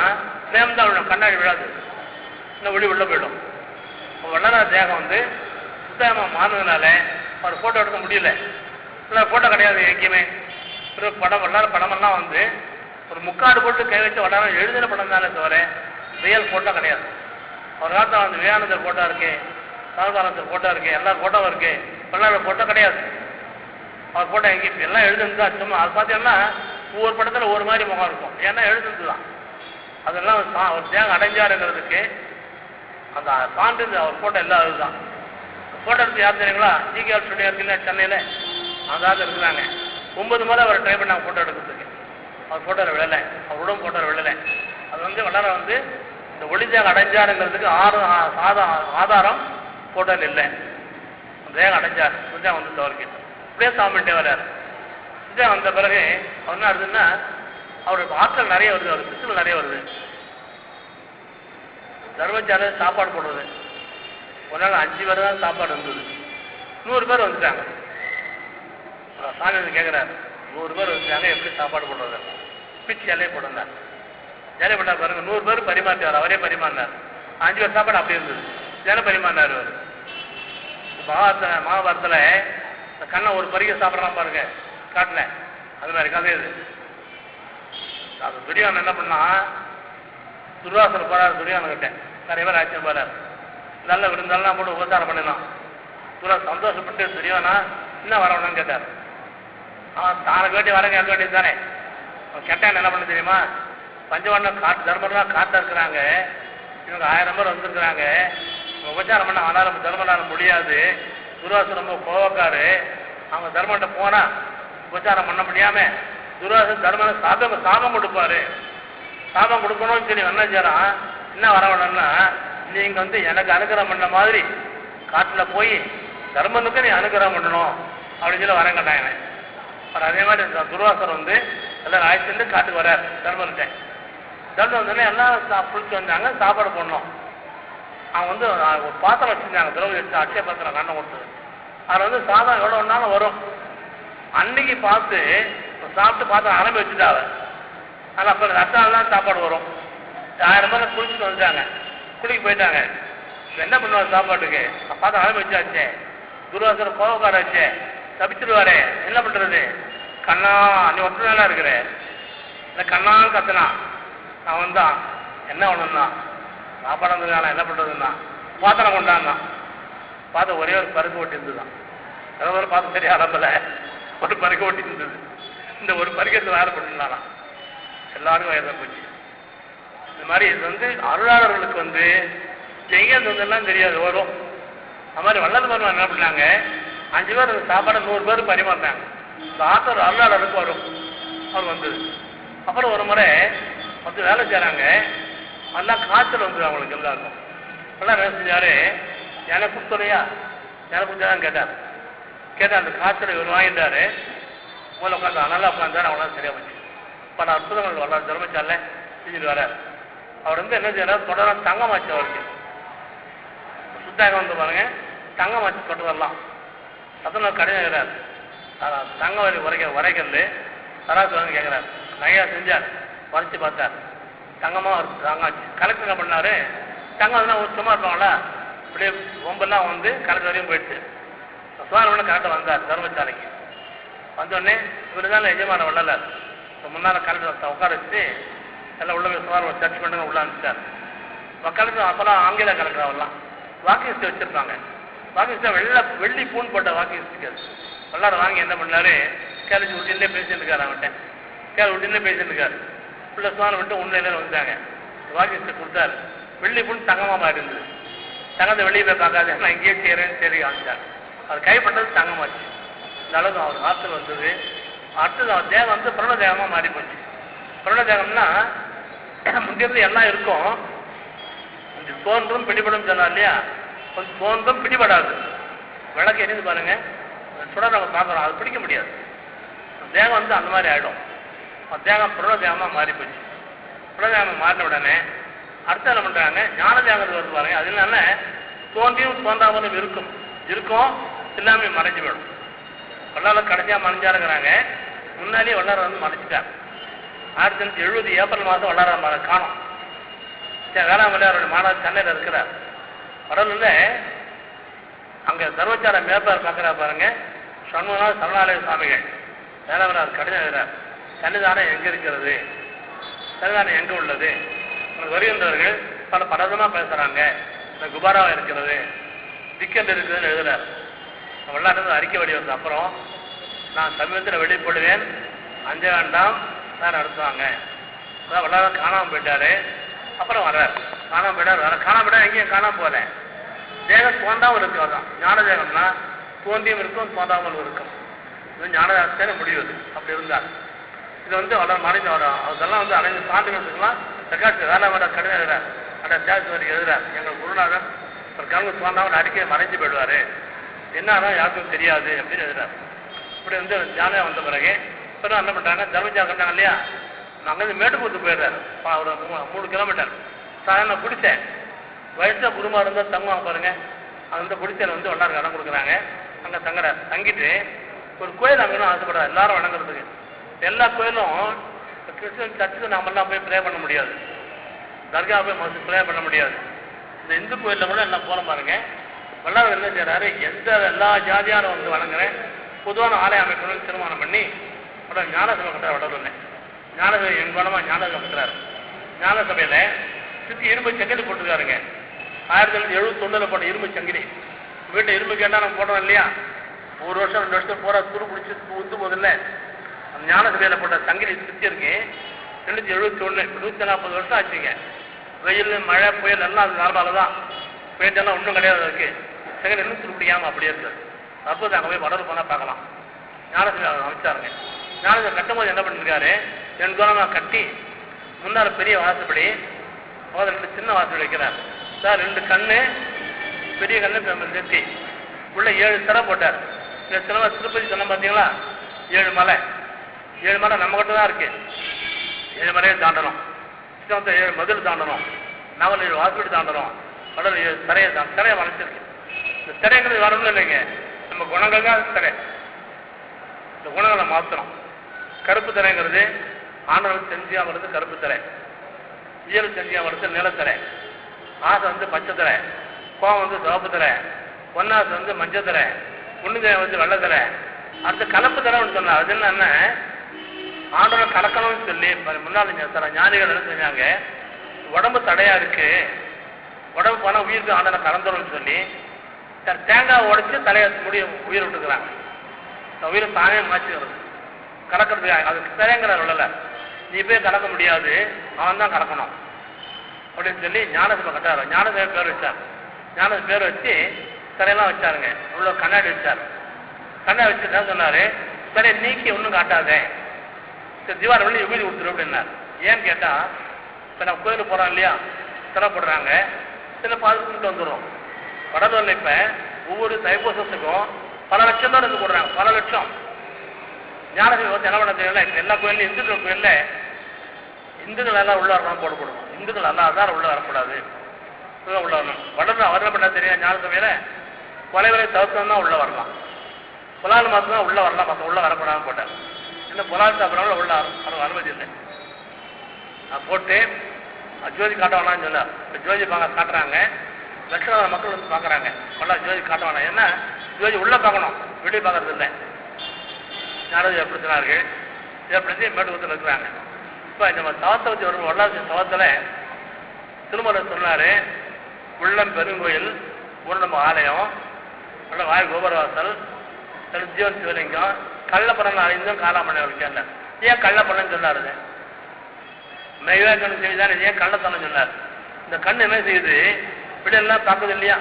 நேம் தான் விழும், கண்ணாடி விழாது, இன்னும் விழி உள்ள போயிடும். வளர தேகம் வந்து சுத்தமாக மாறினதுனால அவர் ஃபோட்டோ எடுக்க முடியல. இல்லை ஃபோட்டோ கிடையாது எங்கேயுமே. படம் வளர படமெல்லாம் வந்து ஒரு முக்காடு போட்டு கை வச்சு வளர எழுதின படம் தானே தவிர ரியல் ஃபோட்டோ கிடையாது. அவர் காலத்தில் வந்து விவேகானந்தர் ஃபோட்டோ இருக்கு, சாரதானந்தர் ஃபோட்டோ இருக்கு, எல்லாரும் ஃபோட்டோவும் இருக்கு. வளர ஃபோட்டோ கிடையாது. அவர் ஃபோட்டோ எங்கேயும் எல்லாம் எழுதுனது தான். சும்மா அது பார்த்தீங்கன்னா ஒவ்வொரு படத்தில் ஒரு மாதிரி முகம் இருக்கும். ஏன்னா எழுதுனது தான். அதெல்லாம் அவர் தேகம் அடைஞ்சாருங்கிறதுக்கு அந்த சான்று அவர் ஃபோட்டோ எல்லாம் அதுதான். ஃபோட்டோ எடுத்து யார் தெரியுங்களா, ஜிகேஆர் ஸ்டுடியோ இருக்குல்ல சென்னையில், அதாவது இருக்கிறாங்க. 9 முறை அவர் ட்ரை பண்ணாங்க ஃபோட்டோ எடுக்கிறதுக்கு. அவர் ஃபோட்டோவில் விழலை, அவர் உடம்பு ஃபோட்டோவில் விழலை. அது வந்து வளர வந்து இந்த ஒளிதேகம் அடைஞ்சாருங்கிறதுக்கு ஆதாரம் ஃபோட்டோவில் இல்லை. தேகம் அடைஞ்சார், சுஜா வந்து தவறுக்கு இப்படியே சாமிட்டே வர்றார். சுஜா வந்த பிறகு அவர் என்ன ஆகுதுன்னா அவருக்கு ஆட்கள் நிறைய வருது, அவர் சிக்கல் நிறைய வருது. தர்மசாலை சாப்பாடு போடுறது ஒரு நாள் 5 பேர் தான் சாப்பாடு வந்தது. 100 பேர் வந்துட்டாங்க. சாமி வந்து கேட்குறாரு, 100 பேர் வந்துட்டாங்க, எப்படி சாப்பாடு போடுறது? பிச்சு இலையை போட்டிருந்தார். இலையை போட்டா பாருங்க, 100 பேர் பரிமாற்றார், அவரே பரிமாறினார். 5 பேர் சாப்பாடு அப்படி இருந்தது, இலை பரிமாறினார் அவர். மகாபாரத்தில் இந்த கண்ணை ஒரு பறிக்க சாப்பிட்றான் பாருங்க காட்டில், அது மாதிரி கதை இது. அது துரியான் என்ன பண்ணா, துர்வாசனை போறாரு துரியானு கிட்ட, நிறைய பேர் ஆச்சரியம் போறாரு. நல்ல விருந்தாலாம் போட்டு உபசாரம் பண்ணிடலாம். சந்தோஷப்பட்டு துரியானா இன்னும் வரணும்னு கேட்டார். தானுக்கு வேண்டி வரங்க அங்க வேண்டியது தானே. அவன் கேட்டான் என்ன பண்ண தெரியுமா, பஞ்சவண்ணம் காட்டு தர்மர்லாம் காட்டா இருக்கிறாங்க, இவங்க 1000 பேர் வந்திருக்கிறாங்க, உபச்சாரம் பண்ண ஆனாலும் தர்மனால முடியாது, துர்வாசன் ரொம்ப கோவக்காரு, அவங்க தர்மன்ட்ட போனா உபச்சாரம் பண்ண முடியாம துர்வாசன் தர்மனை சாபம் கொடுப்பாரு. சாபம் கொடுக்கணும்னு சொல்லி என்ன செய்யறான், என்ன வரவணும்னா நீங்க வந்து எனக்கு அனுகிரகம் பண்ண மாதிரி காட்டுல போய் தர்மனுக்கு நீ அனுகிரகம் பண்ணணும் அப்படின்னு சொல்லி வரம் கட்டாங்க. அப்புறம் அதே மாதிரி துர்வாசர் வந்து எல்லாம் ஆயிடுச்சு காட்டுக்கு வர்றாரு தர்மன்கிட்ட. தர்மன் வந்தோடனே எல்லாம் புளிச்சு வந்தாங்க, சாப்பாடு போடணும். அவங்க வந்து ஒரு பாத்திரம் வச்சிருந்தாங்க, திரௌபதி வச்சு அட்சய பாத்திரம் கண்ணை கொடுத்தது. அதில் வந்து சாதம் எவ்வளோ ஒன்றாலும் வரும். அன்னைக்கு பார்த்து சாப்பிட்டு பாத்திரம் ஆரம்பி வச்சுட்டாங்க. ஆனால் அப்போ ரத்தாலாம் சாப்பாடு வரும். 1000 பேர் குளிச்சுட்டு வந்துட்டாங்க, குளிக்க போயிட்டாங்க. என்ன பண்ணுவாங்க சாப்பாட்டுக்கு? பாத்திரம் ஆரம்பி வச்சாச்சே, துர்வாசர் கோபக்காராச்சே, தப்பிச்சிருவாரே, என்ன பண்ணுறது? கண்ணா நீ ஒற்றை நாளாக இருக்கிற இந்த கண்ணான்னு கத்துனா அவன் தான் என்ன ஒன்றுன்னா சாப்பாடு வந்ததுனால என்ன பண்ணுறதுன்னா பாத்திரம் கொண்டாந்தான். பார்த்து ஒரே ஒரு பருக்க ஓட்டி இருந்துதான். எவ்வளோ பார்த்து சரியா அளப்பில் ஒரு பருக்க ஓட்டி இருந்தது. இந்த ஒரு பருக்கத்தை வேறு பண்ணிடலாம், எல்லாருக்கும் வயதாக போச்சு. இந்த மாதிரி இது வந்து அருளாளர்களுக்கு வந்து செய்யறதுலாம் தெரியாது வரும். அது மாதிரி வல்லது மருமன் என்ன பண்ணாங்க, 5 பேர் சாப்பாடு 100 பேர் பரிமாறினாங்க. இந்த ஆத்தர் அருளாளருக்கு வரும், அவர் வந்தது. அப்புறம் ஒரு முறை வந்து வேலை செய்கிறாங்க, எல்லாம் காய்ச்சல் வந்தது அவங்களுக்கு எல்லாருக்கும். எல்லாம் என்ன செஞ்சாரு, எனக்கு கொடுத்துறையா எனக்கு கொடுத்தாதான் கேட்டார். அந்த காய்ச்சலை இவர் வாங்கிட்டாரு. முதல்ல உட்காந்து நல்லா உட்காந்தாரு, அவங்களாம் சரியா போச்சு. பல அற்புதங்கள் வரலாறு தர்மச்சால செஞ்சுட்டு வர்றார். அவர் வந்து என்ன செய்யறாரு, தொடர்ந்து தங்கமாச்சு. அவருக்கு சுத்தாகம் வந்து பாருங்க, தங்கமாச்சு தொட்டு வரலாம். சத்தனை கடையாகிறார். தங்க வரி வரைக்கல் சராசரி வந்து கேட்கிறார். நகையா செஞ்சார், வரைச்சு பார்த்தார், தங்கமா தங்காச்சு. கலெக்டர் என்ன பண்ணாரு, தங்கம் வந்து சும்மா இருப்பாங்களா, அப்படியே ரொம்பெல்லாம் வந்து கலெக்டர் வரையும் போயிடுச்சு. சுவாரமனை கரெக்டாக வந்தார் தர்மசாலைக்கு. வந்தோடனே இவர் தான் எஜமான வள்ளலார். முன்னால் கலெக்டர் உட்கார வச்சு எல்லாம் உள்ள போய் சுவாரம் சர்ச் பண்ணுங்க உள்ள அனுப்பிச்சார். கலெக்டர் அப்போல்லாம் ஆங்கில கலெக்டர் அவெல்லாம் வாக்கிங் ஸ்டே வச்சுருப்பாங்க. வாக்கிங் ஸ்டே வெள்ளி பூன் போட்ட வாக்கிங் ஸ்டிக்கர் எல்லாரும் வாங்கி என்ன பண்ணாரு, கேலஜி விட்டிலே பேசிட்டு இருக்காரு. அவன்கிட்ட கேள்வி விட்டிலே பேசிட்டு இருக்காரு. பிள்ளை சுவாரம் விட்டு உண்மையிலே வந்துட்டாங்க. வாக்கிங் ஸ்டே கொடுத்தாரு. வெள்ளி பூன் தங்கமாக இருந்தது. தங்கத்தை வெளியே போய் பார்க்காது, நான் இங்கேயே செய்கிறேன்னு சரி ஆரம்பிச்சார். அது கைப்பட்டது தங்கமாச்சு. இந்த அளவுக்கு அவர் ஆற்றல் வந்தது. அடுத்தது அவர் தேகம் வந்து பிரண தேகமாக மாறி போச்சு. பிரண தேகம்னா முன்னிருந்து எல்லாம் இருக்கும், கொஞ்சம் தோன்றும் பிடிபடும் சொன்னார் இல்லையா, கொஞ்சம் தோன்றும் பிடிபடாது. விளக்கு எரிந்து பாருங்க, சுடர் நம்ம பார்க்குறோம், அது பிடிக்க முடியாது. தேகம் வந்து அந்த மாதிரி ஆகிடும். தேகம் பிரண தேகமாக மாறி போச்சு. பிரண தேகமாக மாறின உடனே அடுத்த என்ன பண்ணுறாங்க, ஞான தேகத்தில் வந்து பாருங்க. அது என்னென்ன தோன்றியும் தோன்றாமலும் இருக்கும் எல்லாமே மறைஞ்சு போயிடும். வல்லாளர் கடைசியாக மறைஞ்சாருங்கிறாங்க. முன்னாடியே வல்லாளர் வந்து மறைச்சிட்டார். 1970 ஏப்ரல் மாதம் வல்லாளர் காணும். வேளாண்மலை அவருடைய மாணவர் சென்னையில் இருக்கிறார். கடலூரில் அங்கே தர்மச்சார மேற்பார் பார்க்குறா பாருங்க, சண்முகநாத சரணாலய சுவாமிகள் வேளாண்மலை கடிதம் எழுதுறார். சன்னிதானம் எங்கே இருக்கிறது, சன்னிதானம் எங்கே உள்ளது, வருகின்றவர்கள் பல பலவிதமாக பேசுகிறாங்க, இந்த குபாராவாக இருக்கிறது, டிக்கெட் இருக்குதுன்னு எழுதுறாரு. வெள்ளாட்டு அறிக்கை வழி வந்த அப்புறம் நான் சமீபத்தில் வெளிப்படுவேன், அஞ்ச வேண்டாம் சார் நடத்துவாங்க. அதான் வெள்ளாட காணாமல் போயிட்டாரு. அப்புறம் வர்றார், காணாமல் போயிட்டார். காணாமல் போயிட்டா எங்கேயும் காணாமல் போகல. தேகம் தோண்டாமல் இருக்கும். அதான் ஞான தேகம்னா தோன்றியும் இருக்கும் தோன்றாமல் இருக்கும். இது ஞானதாசே முடிவது. அப்படி இருந்தார். இது வந்து வளர் மறைந்து வரும். அதெல்லாம் வந்து அடைஞ்ச சான்றுகளுக்கெல்லாம் ரெக்கார்ட் வேளாண் கடிதம் எழுதுறார். அந்த தேசத்து வரைக்கும் எழுதுறார். எங்கள் குருநாதன் ஒரு கலந்து தோன்றாமல் அடிக்கடி மறைஞ்சு போயிடுவார், என்னன்னா யாருக்கும் தெரியாது அப்படின்னு எழுதுறாரு. இப்படி வந்து ஞானம் வந்த பிறகு இப்போ என்ன பண்ணுறாங்க, தர்மஜா கண்டாங்க இல்லையா, அங்கேருந்து மேட்டுக்கூத்து போயிடுறாரு. ஒரு 3 கிலோமீட்டர். சாதாரண பிடிச்சேன் வயசில் குருமா இருந்தால் தங்குவாங்க பாருங்க, அந்த பிடிச்சல வந்து எல்லாருக்கும் இடம் கொடுக்குறாங்க. அங்கே தங்குறாரு. தங்கிட்டு ஒரு கோயில் அங்கேன்னு ஆசைப்படுறாரு எல்லாரும் வணங்குறதுக்கு. எல்லா கோயிலும் கிறிஸ்டின் சர்ச்சுக்கு நாமெல்லாம் போய் ப்ரே பண்ண முடியாது, தர்கா போய் மோஸ்ட் ப்ரே பண்ண முடியாது. இந்த இந்து கோயிலில் கூட எல்லாம் போல பாருங்க. வல்லாளர் என்ன செய்யறாரு, எல்லா ஜாதியாரும் வந்து வணங்குறேன், பொதுவான ஆலய அமைப்புகளும் திருமணம் பண்ணி உடனே ஞானசபை கட்டுறாரு. வடலூர்ல ஞானசபை என் மூலமாக ஞானசபை கட்டுறாரு. ஞானசபையில் சுற்றி இரும்பு சங்கிலி போட்டுருக்காருங்க. 1971 போட்ட இரும்பு சங்கிலி. வீட்டில் இரும்பு கேட்டால் நம்ம போடுறோம் இல்லையா, 1 வருஷம் 2 வருஷம் போகிற துரு பிடிச்சி உந்து போதில்லை. அந்த ஞானசபையில் போட்ட சங்கிலி சுற்றி இருக்கு. 1971 140 வருஷம் ஆச்சுங்க. வெயில் மழை புயல் எல்லாம் அது நார்மலாக தான். பெயிண்டெல்லாம் ஒன்றும் கிடையாது இருக்குது. செகண்ட் இன்னும் திருப்பிடியாமல் அப்படியே இருக்குது. அப்போது அங்கே போய் வடலூர் போனால் பார்க்கலாம். ஞானசபை அமைச்சாருங்க. ஞானசபை கட்டும்போது என்ன பண்ணியிருக்காரு, 2 தூரமாக கட்டி முன்னால் பெரிய வாசப்படி, முதல்ல 2 சின்ன வாசப்படி வைக்கிறார். சார் 2 கண்ணு, பெரிய கண்ணு நெத்தி உள்ள 7 சிலை போட்டார். இந்த சிலை திருப்பதி சொன்ன பார்த்தீங்களா, 7 மலை. 7 மலை நம்ம கிட்ட தான் இருக்கு. 7 மலையை தாண்டணும், 7 மதில் தாண்டணும், 7 வாசப்படி தாண்டணும், கடல் 7 சிறையை வளைச்சிருக்கு. இந்த சிறைங்கிறது வரணும் இல்லைங்க, நம்ம குணங்கள் தான் சிறை. இந்த குணங்களை மாற்றணும். கருப்பு திரைங்கிறது ஆண்டவன் செஞ்சியா வருது கருப்பு திரை, இயல் செஞ்சியா வருது நிலத்திரை, ஆசை பச்சை திரை, கோவம் சிவப்பு திரை, பொன்னாசு மஞ்சள் திரை, உண்ணுதிரை வெள்ளத்திரை, அடுத்து கலப்பு திரை ஒன்று சொன்னார். அது என்னன்னா ஆண்டவன் கலக்கணும்னு சொல்லி முன்னாள் சில ஞானிகள் என்ன செஞ்சாங்க, உடம்பு தடையா இருக்கு, உடம்பு போனால் உயிருக்கு ஆண்டவனை கலந்துரும்னு சொல்லி தேங்காய் உடைச்சு தலையை முடிய உயிர் விட்டுக்கிறாங்க. உயிரை தானே மாற்றி வருது கலக்கிறது. அதுக்கு திரைங்கிறார் உள்ளல, நீ போய் கலக்க முடியாது, அவன் தான் கலக்கணும் அப்படின்னு சொல்லி ஞானசபை கட்டாரு. ஞானசபை பேர் வச்சார். ஞானசபை பேர் வச்சு சிலையெல்லாம் வச்சாருங்க. உள்ள கண்ணாடி வச்சார். கண்ணாடி வச்சு தான் சொன்னாரு, சிலையை நீக்கி ஒன்றும் காட்டாதே, சரி திவாரம் வெளியே வீடு கொடுத்துரு அப்படின்னார். ஏன்னு கேட்டா, இப்போ நம்ம கோயிலுக்கு போறோம் இல்லையா, சிலை போடுறாங்க, சில பாதுகாத்து வந்துடும். வடலூர்ல இப்ப ஒவ்வொரு தைப்பூசத்துக்கும் பல லட்சம் தான் இருந்து போடுறாங்க, பல லட்சம். ஞானசபை வந்து என்ன பண்ண தெரியல, எல்லா கோயிலும் இந்துக்கள் கோயில்ல இந்துக்கள் எல்லாம் உள்ள வரணும் போடப்படும். இந்துக்கள் எல்லாம் அதான் உள்ள வரக்கூடாது, உள்ள வரணும். வடலூர் அவர் என்ன பண்ண தெரியும், ஞானசபையில கொலைவரை தவிர்த்து தான் உள்ள வரலாம், புலால் மாதம் தான் உள்ள வரலாம், மற்ற உள்ள வரக்கூடாதுன்னு போட்டார். இந்த புலால் சாப்பிட்றவங்கள உள்ள அனுமதி இல்லை. போட்டு ஜோதி காட்ட வேணாம்னு சொன்னார். இப்போ ஜோதி காட்டுறாங்க, லட்சணம் மக்கள் வந்து பார்க்குறாங்க. நல்லா ஜோதி காட்ட வேணாம், ஏன்னா ஜோதி உள்ள பார்க்கணும், வெளியே பார்க்கறது இல்லை. யாராவது ஏற்படுத்தினார்கள், ஏற்படுத்தி மேட்டுக்குளத்தில் இருக்கிறாங்க. இப்போ நம்ம தவத்தை வச்சு வரும் வல்லாசி தவத்தில் திருமலை சொன்னார், உள்ளம் பெருங்கோயில், நம்ம ஆலயம், நல்ல வாய் கோபுரவாசல், ஜீவன் சிவலிங்கம், கள்ளப்படம் அறிந்தும் காலாமணி வைக்கல. ஏன் கள்ளப்படம்னு சொன்னாருங்க, மெய்வேக்கணும் செய்தார், ஏன் கள்ளத்தனம் சொன்னார். இந்த கண் என்ன செய்யுது, இப்படியெல்லாம் பார்க்குது இல்லையா,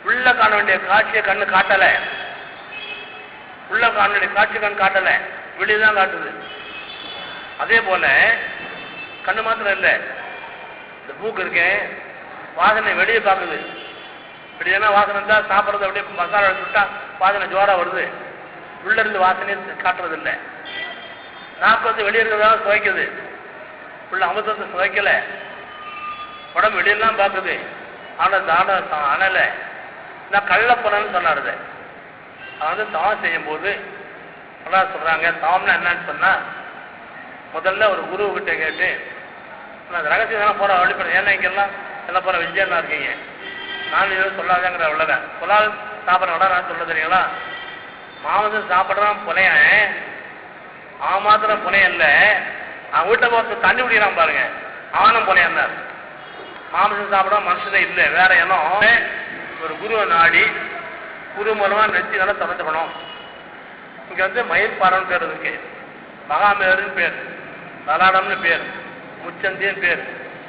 உள்ள காண வேண்டிய காட்சியை கண்ணு காட்டல, உள்ள காண வேண்டிய காட்சி கண் காட்டல, வெளியதான் காட்டுது. அதே போல கண்ணு மாத்திரம் இல்லை, இந்த மூக்கு இருக்கேன் வாசனை வெளியே பார்க்குது. இப்படி என்ன வாசனை தான் சாப்பிட்றது, அப்படியே மசாலா சுட்டா வாசனை ஜோரா வருது, உள்ள இருந்து வாசனையை காட்டுறது இல்லை. நாக்கு வெளியே இருக்கிறதா சுவைக்குது, உள்ள அமிர்தத்தை சுவைக்கல. உடம்பு வெளியெல்லாம் பார்க்குது, ஆனால் அனலை. நான் கள்ளப்பனன்னு சொன்னாருது. அது தவம் செய்யும் போது நல்லா சொல்றாங்க, தவம்னா என்னன்னு சொன்னா, முதல்ல ஒரு குரு கிட்ட கேட்டு நான் ரகசியம் தானே போற வழிபட, ஏன்னா இங்கெல்லாம் எல்லாம் போற விஜயன்னா இருக்கீங்க, நான் எதுவும் சொல்லாதேங்கிற உள்ளத சொல்லாது சாப்பிட்றவங்களா நான் சொல்ல தெரியுங்களா. மாமசம் சாப்பிட்றான் புனையன், அவன் மாத்திரம் புனைய இல்லை, அவன் வீட்டை பார்த்து தண்ணி குடிக்கிறான் பாருங்க, அவனும் புனையன்னார். மாமசம் சாப்பிட மனுஷனே இல்லை, வேற இனம். ஒரு குருவை நாடி குரு மூலமா நெத்தி நல்லா திறந்துக்கணும். இங்க வந்து மயிர்பாரன்னு பேர் இருக்கு, மகாமேருன்னு பேர், தலாடம்னு பேர், முச்சந்தின்னு பேர்,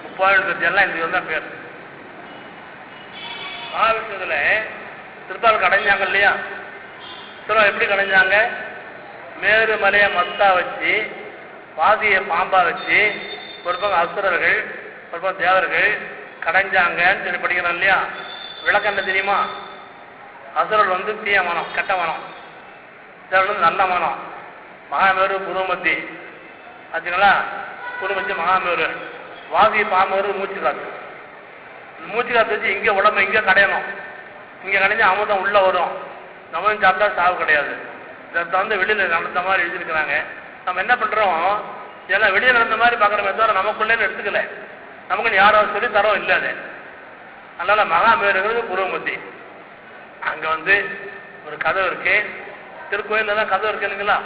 முப்பாடு எல்லாம் இந்த தான் பேர். மகாவிஷ்ணுல திருப்பால் கடைஞ்சாங்க இல்லையா, திரும்ப எப்படி கடைஞ்சாங்க, மேரு மலையை மத்தா வச்சு, பாதியை பாம்பா வச்சு, ஒரு பக்கம் அசுரர்கள் ஒரு பக்கம் தேவர்கள் கடைஞ்சாங்கன்னு சொல்லி படிக்கிறோம் இல்லையா. விளக்கண்ண தெரியுமா, அசுரர் வந்து தீய மனம், கெட்ட மனம், தேவர்கள் வந்து நல்ல மனம். மகாமேரு புருமத்தி ஆச்சுங்களா, புருமத்தி மகாமேரு, வாதி பாம்பேரு மூச்சு காத்து. மூச்சு காத்து வச்சு இங்கே உடம்பு இங்கே கடையணும், இங்கே கடைஞ்சா அமுதம் உள்ள வரும், நம்ம சாப்பிட்டா சாவு கிடையாது. இதை வந்து வெளியில் நடந்த மாதிரி எழுதியிருக்கிறாங்க. நம்ம என்ன பண்ணுறோம், எல்லாம் வெளியே நடந்த மாதிரி பார்க்குறோமே தவிர நமக்குள்ளேன்னு எடுத்துக்கல, நமக்குன்னு யாரும் சொல்லி தரோம் இல்லை. அது அதனால மகாமேருங்கிறது புருவமத்தி. அங்கே வந்து ஒரு கதவு இருக்கு, திருக்கோயிலில் தான் கதவு இருக்கு இல்லைங்களா.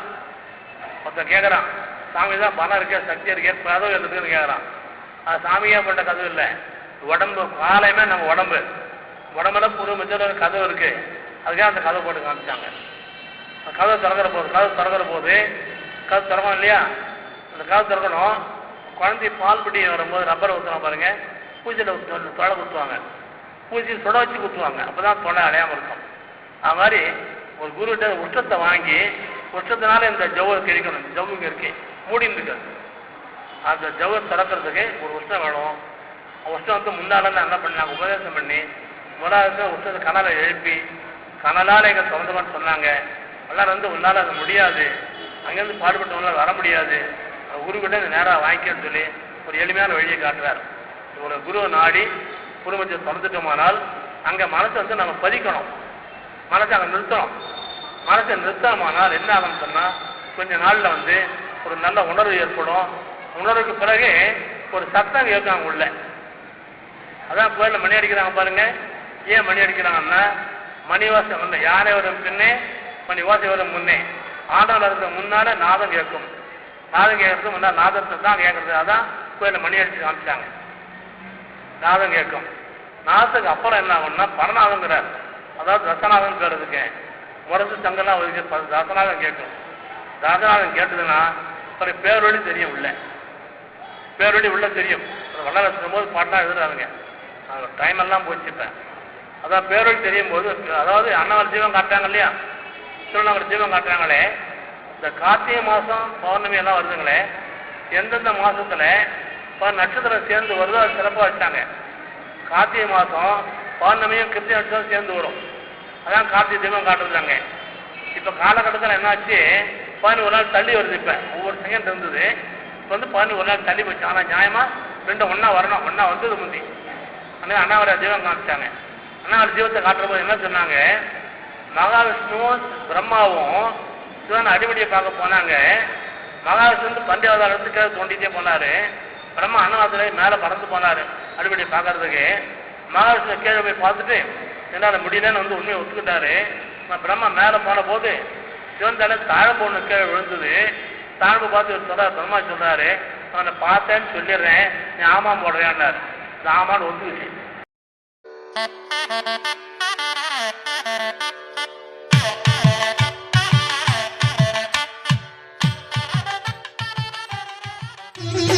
ஒருத்தன் கேட்குறான், சாமி தான் பணம் இருக்கே சக்தி இருக்கே கதவு இருக்குன்னு கேட்குறான். அது சாமியாக போட்ட கதவு இல்லை, உடம்பு காலையுமே நம்ம உடம்பு உடம்புல புருவமத்தியோட ஒரு கதவு இருக்கு, அதுக்காக அந்த கதவை போட்டு காமிச்சாங்க. கதவு திறக்கிற போது கதவு திறக்கணும் இல்லையா, அந்த கதவு திறக்கணும், குழந்தை பால் பிடி வரும்போது ரப்பரை ஊற்றுறான் பாருங்க, பூஜையில் தொலை குத்துவாங்க, பூஜையில் சுட வச்சு குத்துவாங்க, அப்போ தான் தொலை அடையாமல் இருக்கும். அது மாதிரி ஒரு குருகிட்ட உஷ்டத்தை வாங்கி உஷ்டத்தினால இந்த ஜவ்வை கிடைக்கணும், ஜவ்வுங்க இருக்கு மூடின்னு இருக்காது, அந்த ஜவ்வை திறக்கிறதுக்கு ஒரு உஷ்டம் வேணும். உஷ்டம் வந்து முன்னால என்ன பண்ணாங்க, உபதேசம் பண்ணி முதலாவது உஷ்டத்தை கனலை எழுப்பி கனலால் எங்கள் சொந்தமான்னு சொன்னாங்க. எல்லாரும் வந்து உன்னால் அது முடியாது, அங்கேருந்து பாடுபட்டவங்களால் வர முடியாது, குருக்கிட்ட இந்த நேராக வாங்கிக்கன்னு சொல்லி ஒரு எளிமையான வழியை காட்டுறார். ஒரு குருவை நாடி குடும்பத்தை திறந்துட்டோமானால் அங்கே மனசை வந்து நம்ம பதிக்கணும், மனசை அங்கே நிறுத்தணும். மனசை நிறுத்தமானால் என்ன ஆகும்னு சொன்னால் கொஞ்ச நாளில் வந்து ஒரு நல்ல உணர்வு ஏற்படும். உணர்வுக்கு பிறகு ஒரு சத்தம் கேட்காங்க உள்ள. அதான் கோயிலில் மணி அடிக்கிறாங்க பாருங்க. ஏன் மணி அடிக்கிறாங்கன்னா மணி வாசம் முன்னே, யானை வரும் பின்னே மணி வாசை வரும் முன்னே, ஆண்டவன் இருக்க முன்னால நாதம் கேட்கும், நாதம் கேட்கறது முன்னால் நாதத்தை தான் கேட்கறது. அதான் கோயிலில் மணி அடிச்சு காமிச்சாங்க, நாதம் கேட்கும். நாதத்துக்கு அப்புறம் என்ன ஆகும்னா பரநாதங்கிறார், அதாவது ரசநாதம் பேருதுக்கு முரசு தங்கெல்லாம் ஒதுக்கி ரசநாதம் கேட்கும். ரசநாதம் கேட்டதுன்னா அப்புறம் பேரொழி தெரியும், உள்ள பேரொழி உள்ள தெரியும். வள்ளலார் சொல்லும்போது பாட்டெலாம் எழுதுறாருங்க, டைம் எல்லாம் போச்சுப்பேன். அதான் பேரொழி தெரியும் போது, அதாவது அன்னவர் ஜீவம் காட்டுறாங்க இல்லையா, திருநவர் ஜீவம் காட்டுறாங்களே, இந்த கார்த்திகை மாதம் பௌர்ணமி எல்லாம் வருதுங்களே, எந்தெந்த மாதத்தில் நட்சத்திரம் சேர்ந்து வருதோ அது சிறப்பாக வச்சாங்க. கார்த்திகை மாதம் பௌர்ணமியும் கிருத்திகை நட்சத்திரம் சேர்ந்து வரும், அதான் கார்த்திகை தீபம் காட்டுறாங்க. இப்போ காலகட்டத்தில் என்னாச்சு, 11 நாள் தள்ளி வருது. இப்போ ஒவ்வொரு செகண்ட் இருந்தது, இப்போ வந்து 11 நாள் தள்ளி போச்சு. ஆனால் நியாயமாக ரெண்டும் ஒன்றா வரணும், ஒன்றா வந்தது முந்தி. ஆனால் அண்ணாவர ஜீவம் காமிச்சாங்க. அண்ணாவர ஜீவத்தை காட்டுற போது என்ன சொன்னாங்க, மகாவிஷ்ணுவும் பிரம்மாவும் சிவன் அடிபடியை பார்க்க போனாங்க. மகாவிஷ்ணு வந்து பண்டியாவதாரத்துக்கு தோண்டிகிட்டே போனார், பிரம்மா அன்னவாசலை மேலே பறந்து போனார் அடிபடியை பார்க்கறதுக்கு. மகாவிஷ்ணு கீழே போய் பார்த்துட்டு என்னால் முடியலன்னு வந்து உண்மையை ஒத்துக்கிட்டாரு. பிரம்மா மேலே போன போது சிவன் தலை தாழம்பு ஒன்று கீழே விழுந்தது. தாழ்வு பார்த்து சொல்கிறார், பிரம்மா சொல்கிறாரு, அவனை பார்த்தேன்னு சொல்லிடுறேன், நீ ஆமாம் போடுறேன்னாரு. ஆமான்னு ஒத்துக்குச்சு. Yeah.